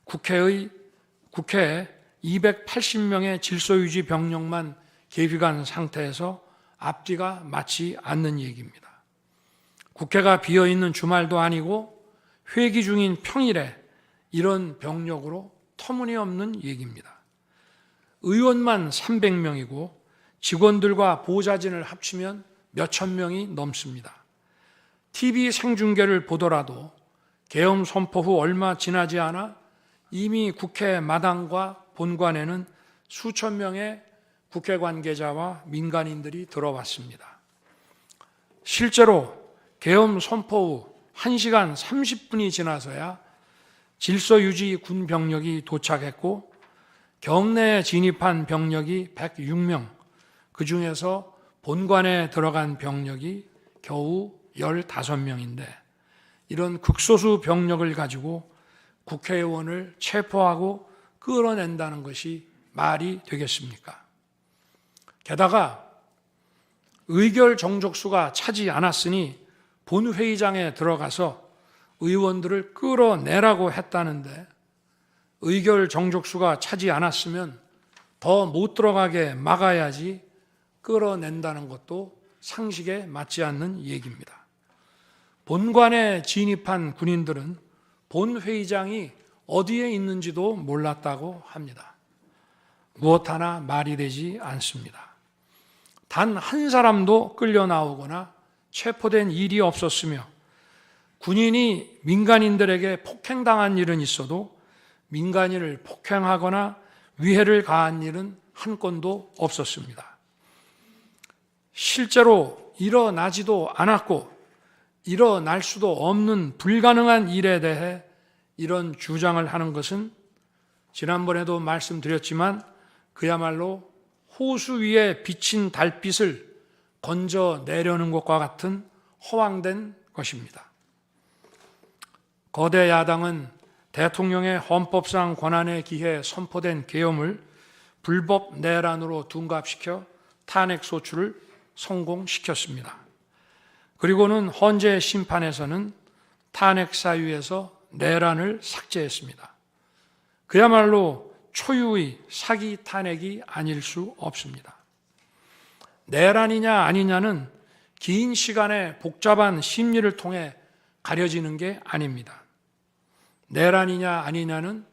국회에 280명의 질서유지 병력만 계비간 상태에서 앞뒤가 맞지 않는 얘기입니다. 국회가 비어있는 주말도 아니고 회기 중인 평일에 이런 병력으로 터무니없는 얘기입니다. 의원만 300명이고 직원들과 보좌진을 합치면 몇천 명이 넘습니다. TV 생중계를 보더라도 계엄 선포 후 얼마 지나지 않아 이미 국회 마당과 본관에는 수천 명의 국회 관계자와 민간인들이 들어왔습니다. 실제로 계엄 선포 후 1시간 30분이 지나서야 질서유지 군 병력이 도착했고 경내에 진입한 병력이 106명, 그 중에서 본관에 들어간 병력이 겨우 15명인데 이런 극소수 병력을 가지고 국회의원을 체포하고 끌어낸다는 것이 말이 되겠습니까? 게다가 의결 정족수가 차지 않았으니 본회의장에 들어가서 의원들을 끌어내라고 했다는데 의결 정족수가 차지 않았으면 더 못 들어가게 막아야지 끌어낸다는 것도 상식에 맞지 않는 얘기입니다. 본관에 진입한 군인들은 본회의장이 어디에 있는지도 몰랐다고 합니다. 무엇 하나 말이 되지 않습니다. 단 한 사람도 끌려 나오거나 체포된 일이 없었으며 군인이 민간인들에게 폭행당한 일은 있어도 민간인을 폭행하거나 위해를 가한 일은 한 건도 없었습니다. 실제로 일어나지도 않았고 일어날 수도 없는 불가능한 일에 대해 이런 주장을 하는 것은 지난번에도 말씀드렸지만 그야말로 호수 위에 비친 달빛을 건져내려는 것과 같은 허황된 것입니다. 거대 야당은 대통령의 헌법상 권한에 기해 선포된 계엄을 불법 내란으로 둔갑시켜 탄핵 소추를 성공시켰습니다. 그리고는 헌재 심판에서는 탄핵 사유에서 내란을 삭제했습니다. 그야말로 초유의 사기 탄핵이 아닐 수 없습니다. 내란이냐 아니냐는 긴 시간의 복잡한 심리를 통해 가려지는 게 아닙니다. 내란이냐 아니냐는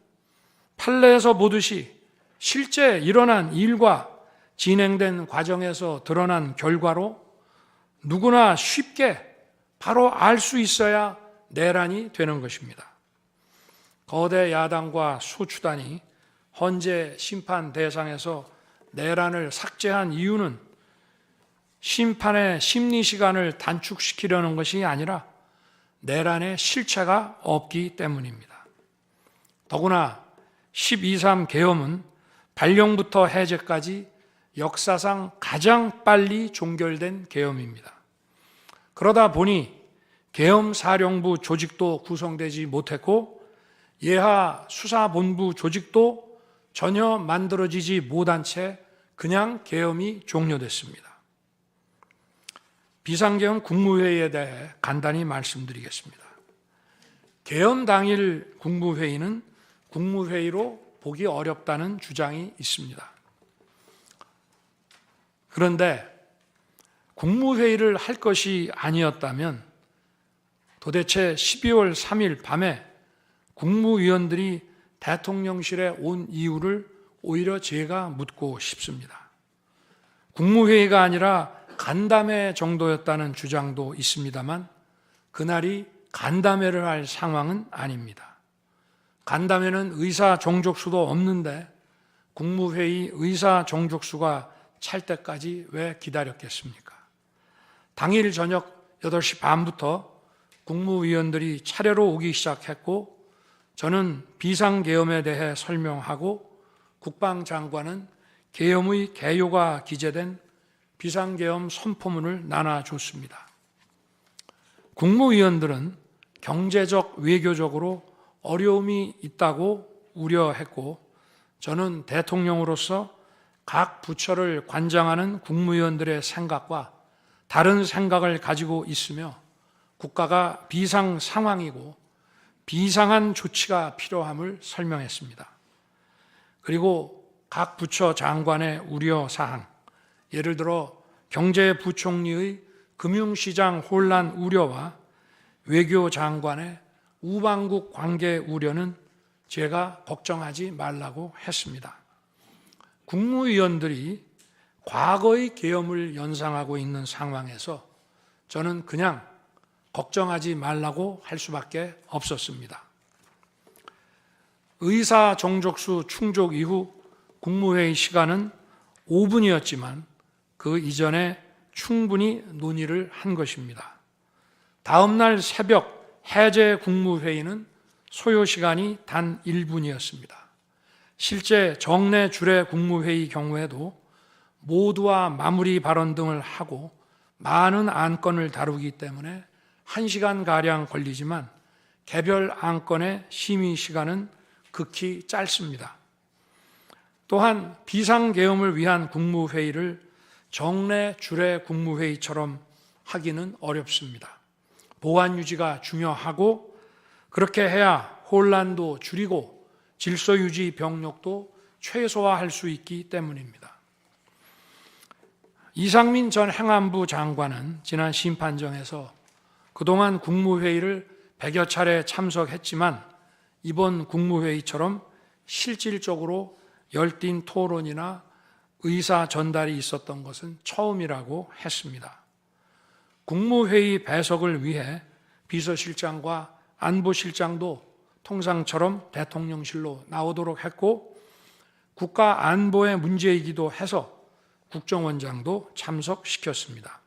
판례에서 보듯이 실제 일어난 일과 진행된 과정에서 드러난 결과로 누구나 쉽게 바로 알 수 있어야 내란이 되는 것입니다. 거대 야당과 소추단이 헌재 심판 대상에서 내란을 삭제한 이유는 심판의 심리 시간을 단축시키려는 것이 아니라 내란의 실체가 없기 때문입니다. 더구나 12.3 계엄은 발령부터 해제까지 역사상 가장 빨리 종결된 계엄입니다. 그러다 보니 계엄사령부 조직도 구성되지 못했고 예하 수사본부 조직도 전혀 만들어지지 못한 채 그냥 계엄이 종료됐습니다. 비상계엄 국무회의에 대해 간단히 말씀드리겠습니다. 계엄 당일 국무회의는 국무회의로 보기 어렵다는 주장이 있습니다. 그런데 국무회의를 할 것이 아니었다면 도대체 12월 3일 밤에 국무위원들이 대통령실에 온 이유를 오히려 제가 묻고 싶습니다. 국무회의가 아니라 간담회 정도였다는 주장도 있습니다만 그날이 간담회를 할 상황은 아닙니다. 간담회는 의사 정족수도 없는데 국무회의 의사 정족수가 찰 때까지 왜 기다렸겠습니까? 당일 저녁 8시 반부터 국무위원들이 차례로 오기 시작했고 저는 비상계엄에 대해 설명하고 국방장관은 계엄의 개요가 기재된 비상계엄 선포문을 나눠줬습니다. 국무위원들은 경제적, 외교적으로 어려움이 있다고 우려했고 저는 대통령으로서 각 부처를 관장하는 국무위원들의 생각과 다른 생각을 가지고 있으며 국가가 비상 상황이고 비상한 조치가 필요함을 설명했습니다. 그리고 각 부처 장관의 우려사항, 예를 들어 경제부총리의 금융시장 혼란 우려와 외교장관의 우방국 관계 우려는 제가 걱정하지 말라고 했습니다. 국무위원들이 과거의 계엄을 연상하고 있는 상황에서 저는 그냥 걱정하지 말라고 할 수밖에 없었습니다. 의사 정족수 충족 이후 국무회의 시간은 5분이었지만 그 이전에 충분히 논의를 한 것입니다. 다음 날 새벽 해제 국무회의는 소요 시간이 단 1분이었습니다. 실제 정례 주례 국무회의 경우에도 모두와 마무리 발언 등을 하고 많은 안건을 다루기 때문에 1시간가량 걸리지만 개별 안건의 심의 시간은 극히 짧습니다. 또한 비상계엄을 위한 국무회의를 정례 주례 국무회의처럼 하기는 어렵습니다. 보안 유지가 중요하고 그렇게 해야 혼란도 줄이고 질서 유지 병력도 최소화할 수 있기 때문입니다. 이상민 전 행안부 장관은 지난 심판정에서 그동안 국무회의를 100여 차례 참석했지만 이번 국무회의처럼 실질적으로 열띤 토론이나 의사 전달이 있었던 것은 처음이라고 했습니다. 국무회의 배석을 위해 비서실장과 안보실장도 통상처럼 대통령실로 나오도록 했고 국가 안보의 문제이기도 해서 국정원장도 참석시켰습니다.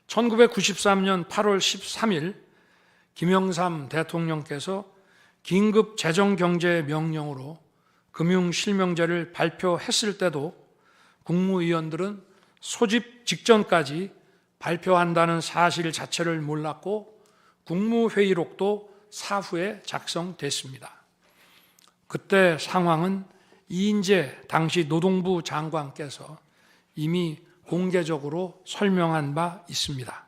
1993년 8월 13일 김영삼 대통령께서 긴급 재정경제 명령으로 금융실명제를 발표했을 때도 국무위원들은 소집 직전까지 발표한다는 사실 자체를 몰랐고 국무회의록도 사후에 작성됐습니다. 그때 상황은 이인재 당시 노동부 장관께서 이미 공개적으로 설명한 바 있습니다.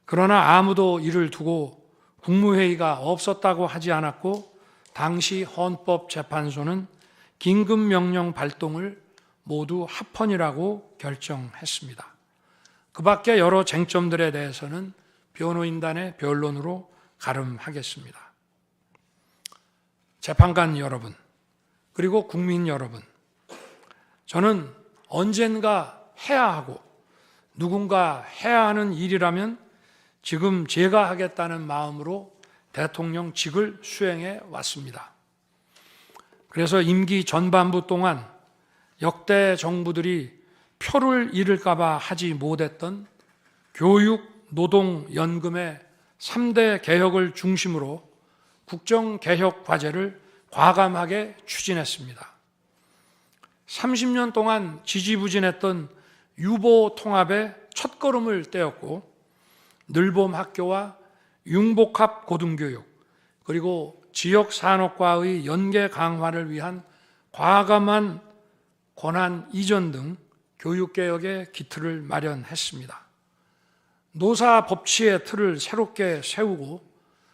그러나 아무도 이를 두고 국무회의가 없었다고 하지 않았고 당시 헌법재판소는 긴급명령 발동을 모두 합헌이라고 결정했습니다. 그 밖에 여러 쟁점들에 대해서는 변호인단의 변론으로 가름하겠습니다. 재판관 여러분, 그리고 국민 여러분, 저는 언젠가 해야 하고 누군가 해야 하는 일이라면 지금 제가 하겠다는 마음으로 대통령직을 수행해 왔습니다. 그래서 임기 전반부 동안 역대 정부들이 표를 잃을까 봐 하지 못했던 교육, 노동, 연금의 3대 개혁을 중심으로 국정개혁 과제를 과감하게 추진했습니다. 30년 동안 지지부진했던 유보 통합의 첫걸음을 떼었고 늘봄 학교와 융복합 고등교육, 그리고 지역 산업과의 연계 강화를 위한 과감한 권한 이전 등 교육개혁의 기틀을 마련했습니다. 노사 법치의 틀을 새롭게 세우고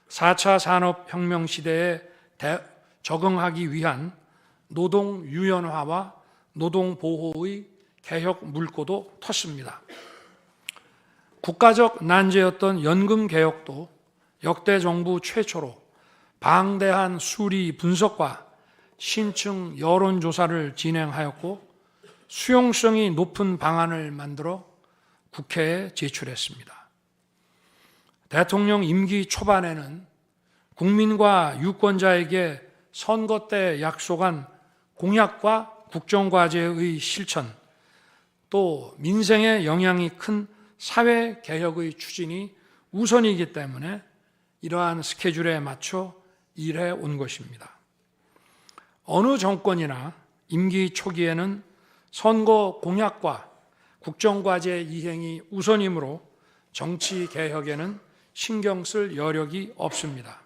4차 산업혁명 시대에 적응하기 위한 노동 유연화와 노동 보호의 개혁 물꼬도 텄습니다. 국가적 난제였던 연금 개혁도 역대 정부 최초로 방대한 수리 분석과 신층 여론조사를 진행하였고 수용성이 높은 방안을 만들어 국회에 제출했습니다. 대통령 임기 초반에는 국민과 유권자에게 선거 때 약속한 공약과 국정과제의 실천, 또 민생에 영향이 큰 사회개혁의 추진이 우선이기 때문에 이러한 스케줄에 맞춰 일해 온 것입니다. 어느 정권이나 임기 초기에는 선거 공약과 국정과제 이행이 우선이므로 정치개혁에는 신경 쓸 여력이 없습니다.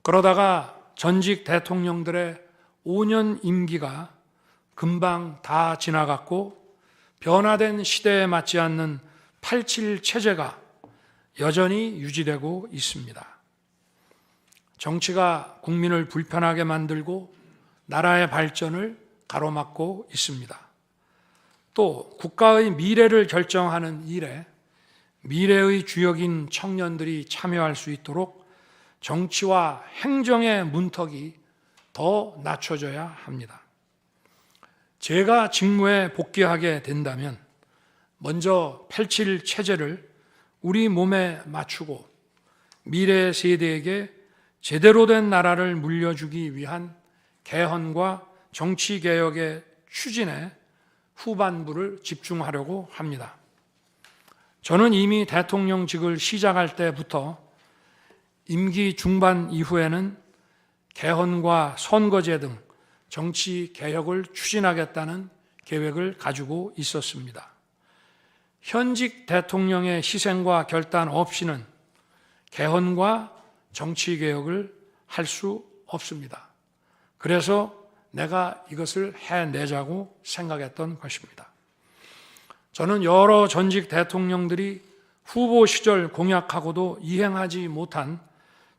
그러다가 전직 대통령들의 5년 임기가 금방 다 지나갔고 변화된 시대에 맞지 않는 87 체제가 여전히 유지되고 있습니다. 정치가 국민을 불편하게 만들고 나라의 발전을 가로막고 있습니다. 또 국가의 미래를 결정하는 일에 미래의 주역인 청년들이 참여할 수 있도록 정치와 행정의 문턱이 더 낮춰져야 합니다. 제가 직무에 복귀하게 된다면 먼저 87 체제를 우리 몸에 맞추고 미래 세대에게 제대로 된 나라를 물려주기 위한 개헌과 정치개혁의 추진에 후반부를 집중하려고 합니다. 저는 이미 대통령직을 시작할 때부터 임기 중반 이후에는 개헌과 선거제 등 정치 개혁을 추진하겠다는 계획을 가지고 있었습니다. 현직 대통령의 희생과 결단 없이는 개헌과 정치 개혁을 할 수 없습니다. 그래서 내가 이것을 해내자고 생각했던 것입니다. 저는 여러 전직 대통령들이 후보 시절 공약하고도 이행하지 못한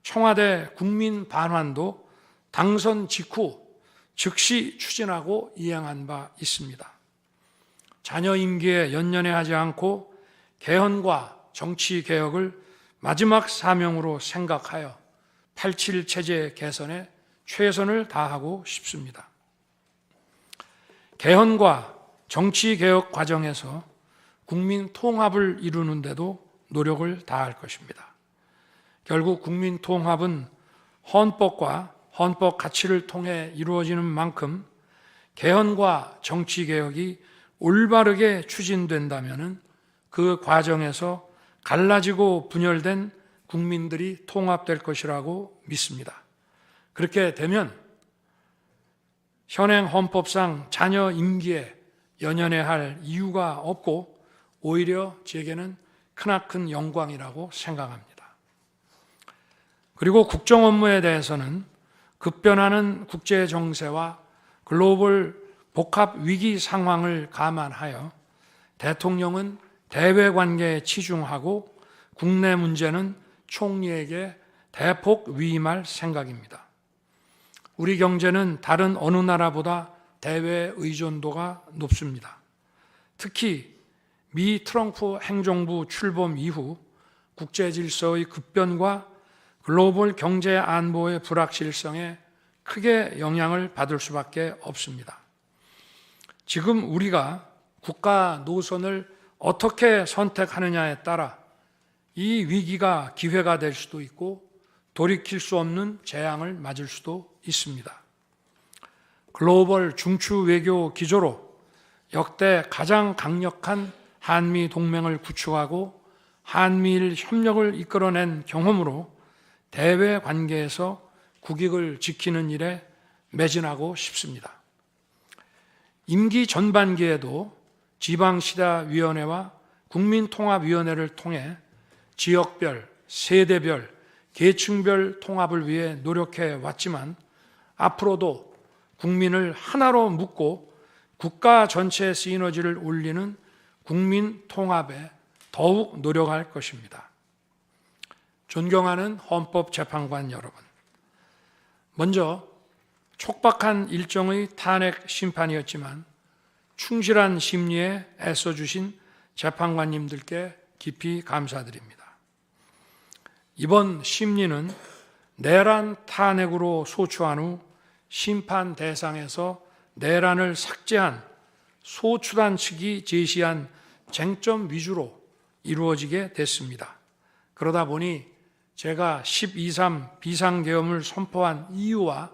청와대 국민 반환도 당선 직후 즉시 추진하고 이행한 바 있습니다. 자녀 임기에 연연해하지 않고 개헌과 정치 개혁을 마지막 사명으로 생각하여 87 체제 개선에 최선을 다하고 싶습니다. 개헌과 정치 개혁 과정에서 국민 통합을 이루는 데도 노력을 다할 것입니다. 결국 국민 통합은 헌법과 헌법 가치를 통해 이루어지는 만큼 개헌과 정치 개혁이 올바르게 추진된다면 그 과정에서 갈라지고 분열된 국민들이 통합될 것이라고 믿습니다. 그렇게 되면 현행 헌법상 자녀 임기에 연연해할 이유가 없고 오히려 제게는 크나큰 영광이라고 생각합니다. 그리고 국정 업무에 대해서는 급변하는 국제 정세와 글로벌 복합 위기 상황을 감안하여 대통령은 대외 관계에 치중하고 국내 문제는 총리에게 대폭 위임할 생각입니다. 우리 경제는 다른 어느 나라보다 대외 의존도가 높습니다. 특히 미 트럼프 행정부 출범 이후 국제 질서의 급변과 글로벌 경제 안보의 불확실성에 크게 영향을 받을 수밖에 없습니다. 지금 우리가 국가 노선을 어떻게 선택하느냐에 따라 이 위기가 기회가 될 수도 있고 돌이킬 수 없는 재앙을 맞을 수도 있습니다. 글로벌 중추 외교 기조로 역대 가장 강력한 한미 동맹을 구축하고 한미일 협력을 이끌어낸 경험으로 대외 관계에서 국익을 지키는 일에 매진하고 싶습니다. 임기 전반기에도 지방시다위원회와 국민통합위원회를 통해 지역별, 세대별 계층별 통합을 위해 노력해 왔지만 앞으로도 국민을 하나로 묶고 국가 전체의 시너지를 올리는 국민 통합에 더욱 노력할 것입니다. 존경하는 헌법재판관 여러분, 먼저 촉박한 일정의 탄핵 심판이었지만 충실한 심리에 애써주신 재판관님들께 깊이 감사드립니다. 이번 심리는 내란 탄핵으로 소추한 후 심판 대상에서 내란을 삭제한 소추단 측이 제시한 쟁점 위주로 이루어지게 됐습니다. 그러다 보니 제가 12.3 비상계엄을 선포한 이유와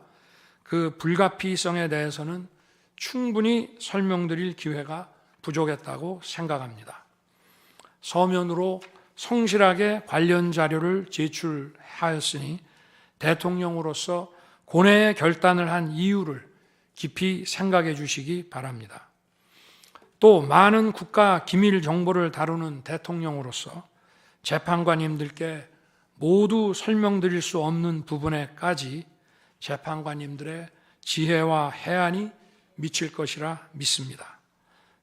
그 불가피성에 대해서는 충분히 설명드릴 기회가 부족했다고 생각합니다. 서면으로 성실하게 관련 자료를 제출하였으니 대통령으로서 고뇌의 결단을 한 이유를 깊이 생각해 주시기 바랍니다. 또 많은 국가 기밀 정보를 다루는 대통령으로서 재판관님들께 모두 설명드릴 수 없는 부분에까지 재판관님들의 지혜와 해안이 미칠 것이라 믿습니다.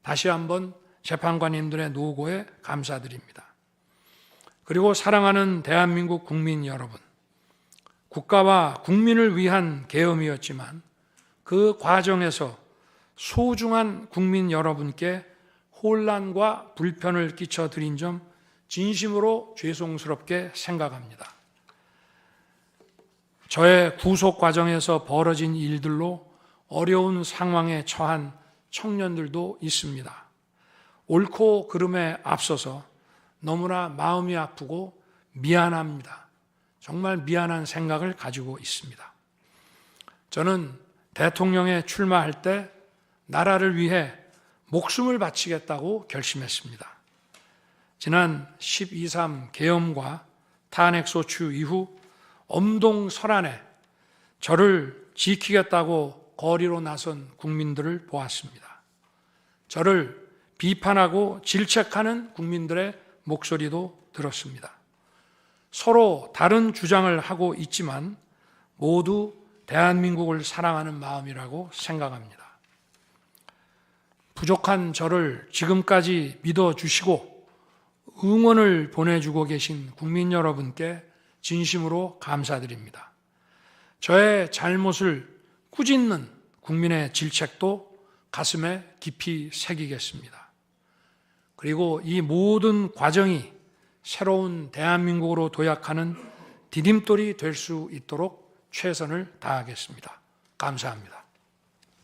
다시 한번 재판관님들의 노고에 감사드립니다. 그리고 사랑하는 대한민국 국민 여러분, 국가와 국민을 위한 계엄이었지만 그 과정에서 소중한 국민 여러분께 혼란과 불편을 끼쳐드린 점 진심으로 죄송스럽게 생각합니다. 저의 구속 과정에서 벌어진 일들로 어려운 상황에 처한 청년들도 있습니다. 옳고 그름에 앞서서 너무나 마음이 아프고 미안합니다. 정말 미안한 생각을 가지고 있습니다. 저는 대통령에 출마할 때 나라를 위해 목숨을 바치겠다고 결심했습니다. 지난 12.3 계엄과 탄핵소추 이후 엄동설안에 저를 지키겠다고 거리로 나선 국민들을 보았습니다. 저를 비판하고 질책하는 국민들의 목소리도 들었습니다. 서로 다른 주장을 하고 있지만 모두 대한민국을 사랑하는 마음이라고 생각합니다. 부족한 저를 지금까지 믿어주시고 응원을 보내주고 계신 국민 여러분께 진심으로 감사드립니다. 저의 잘못을 꾸짖는 국민의 질책도 가슴에 깊이 새기겠습니다. 그리고 이 모든 과정이 새로운 대한민국으로 도약하는 디딤돌이 될 수 있도록 최선을 다하겠습니다. 감사합니다.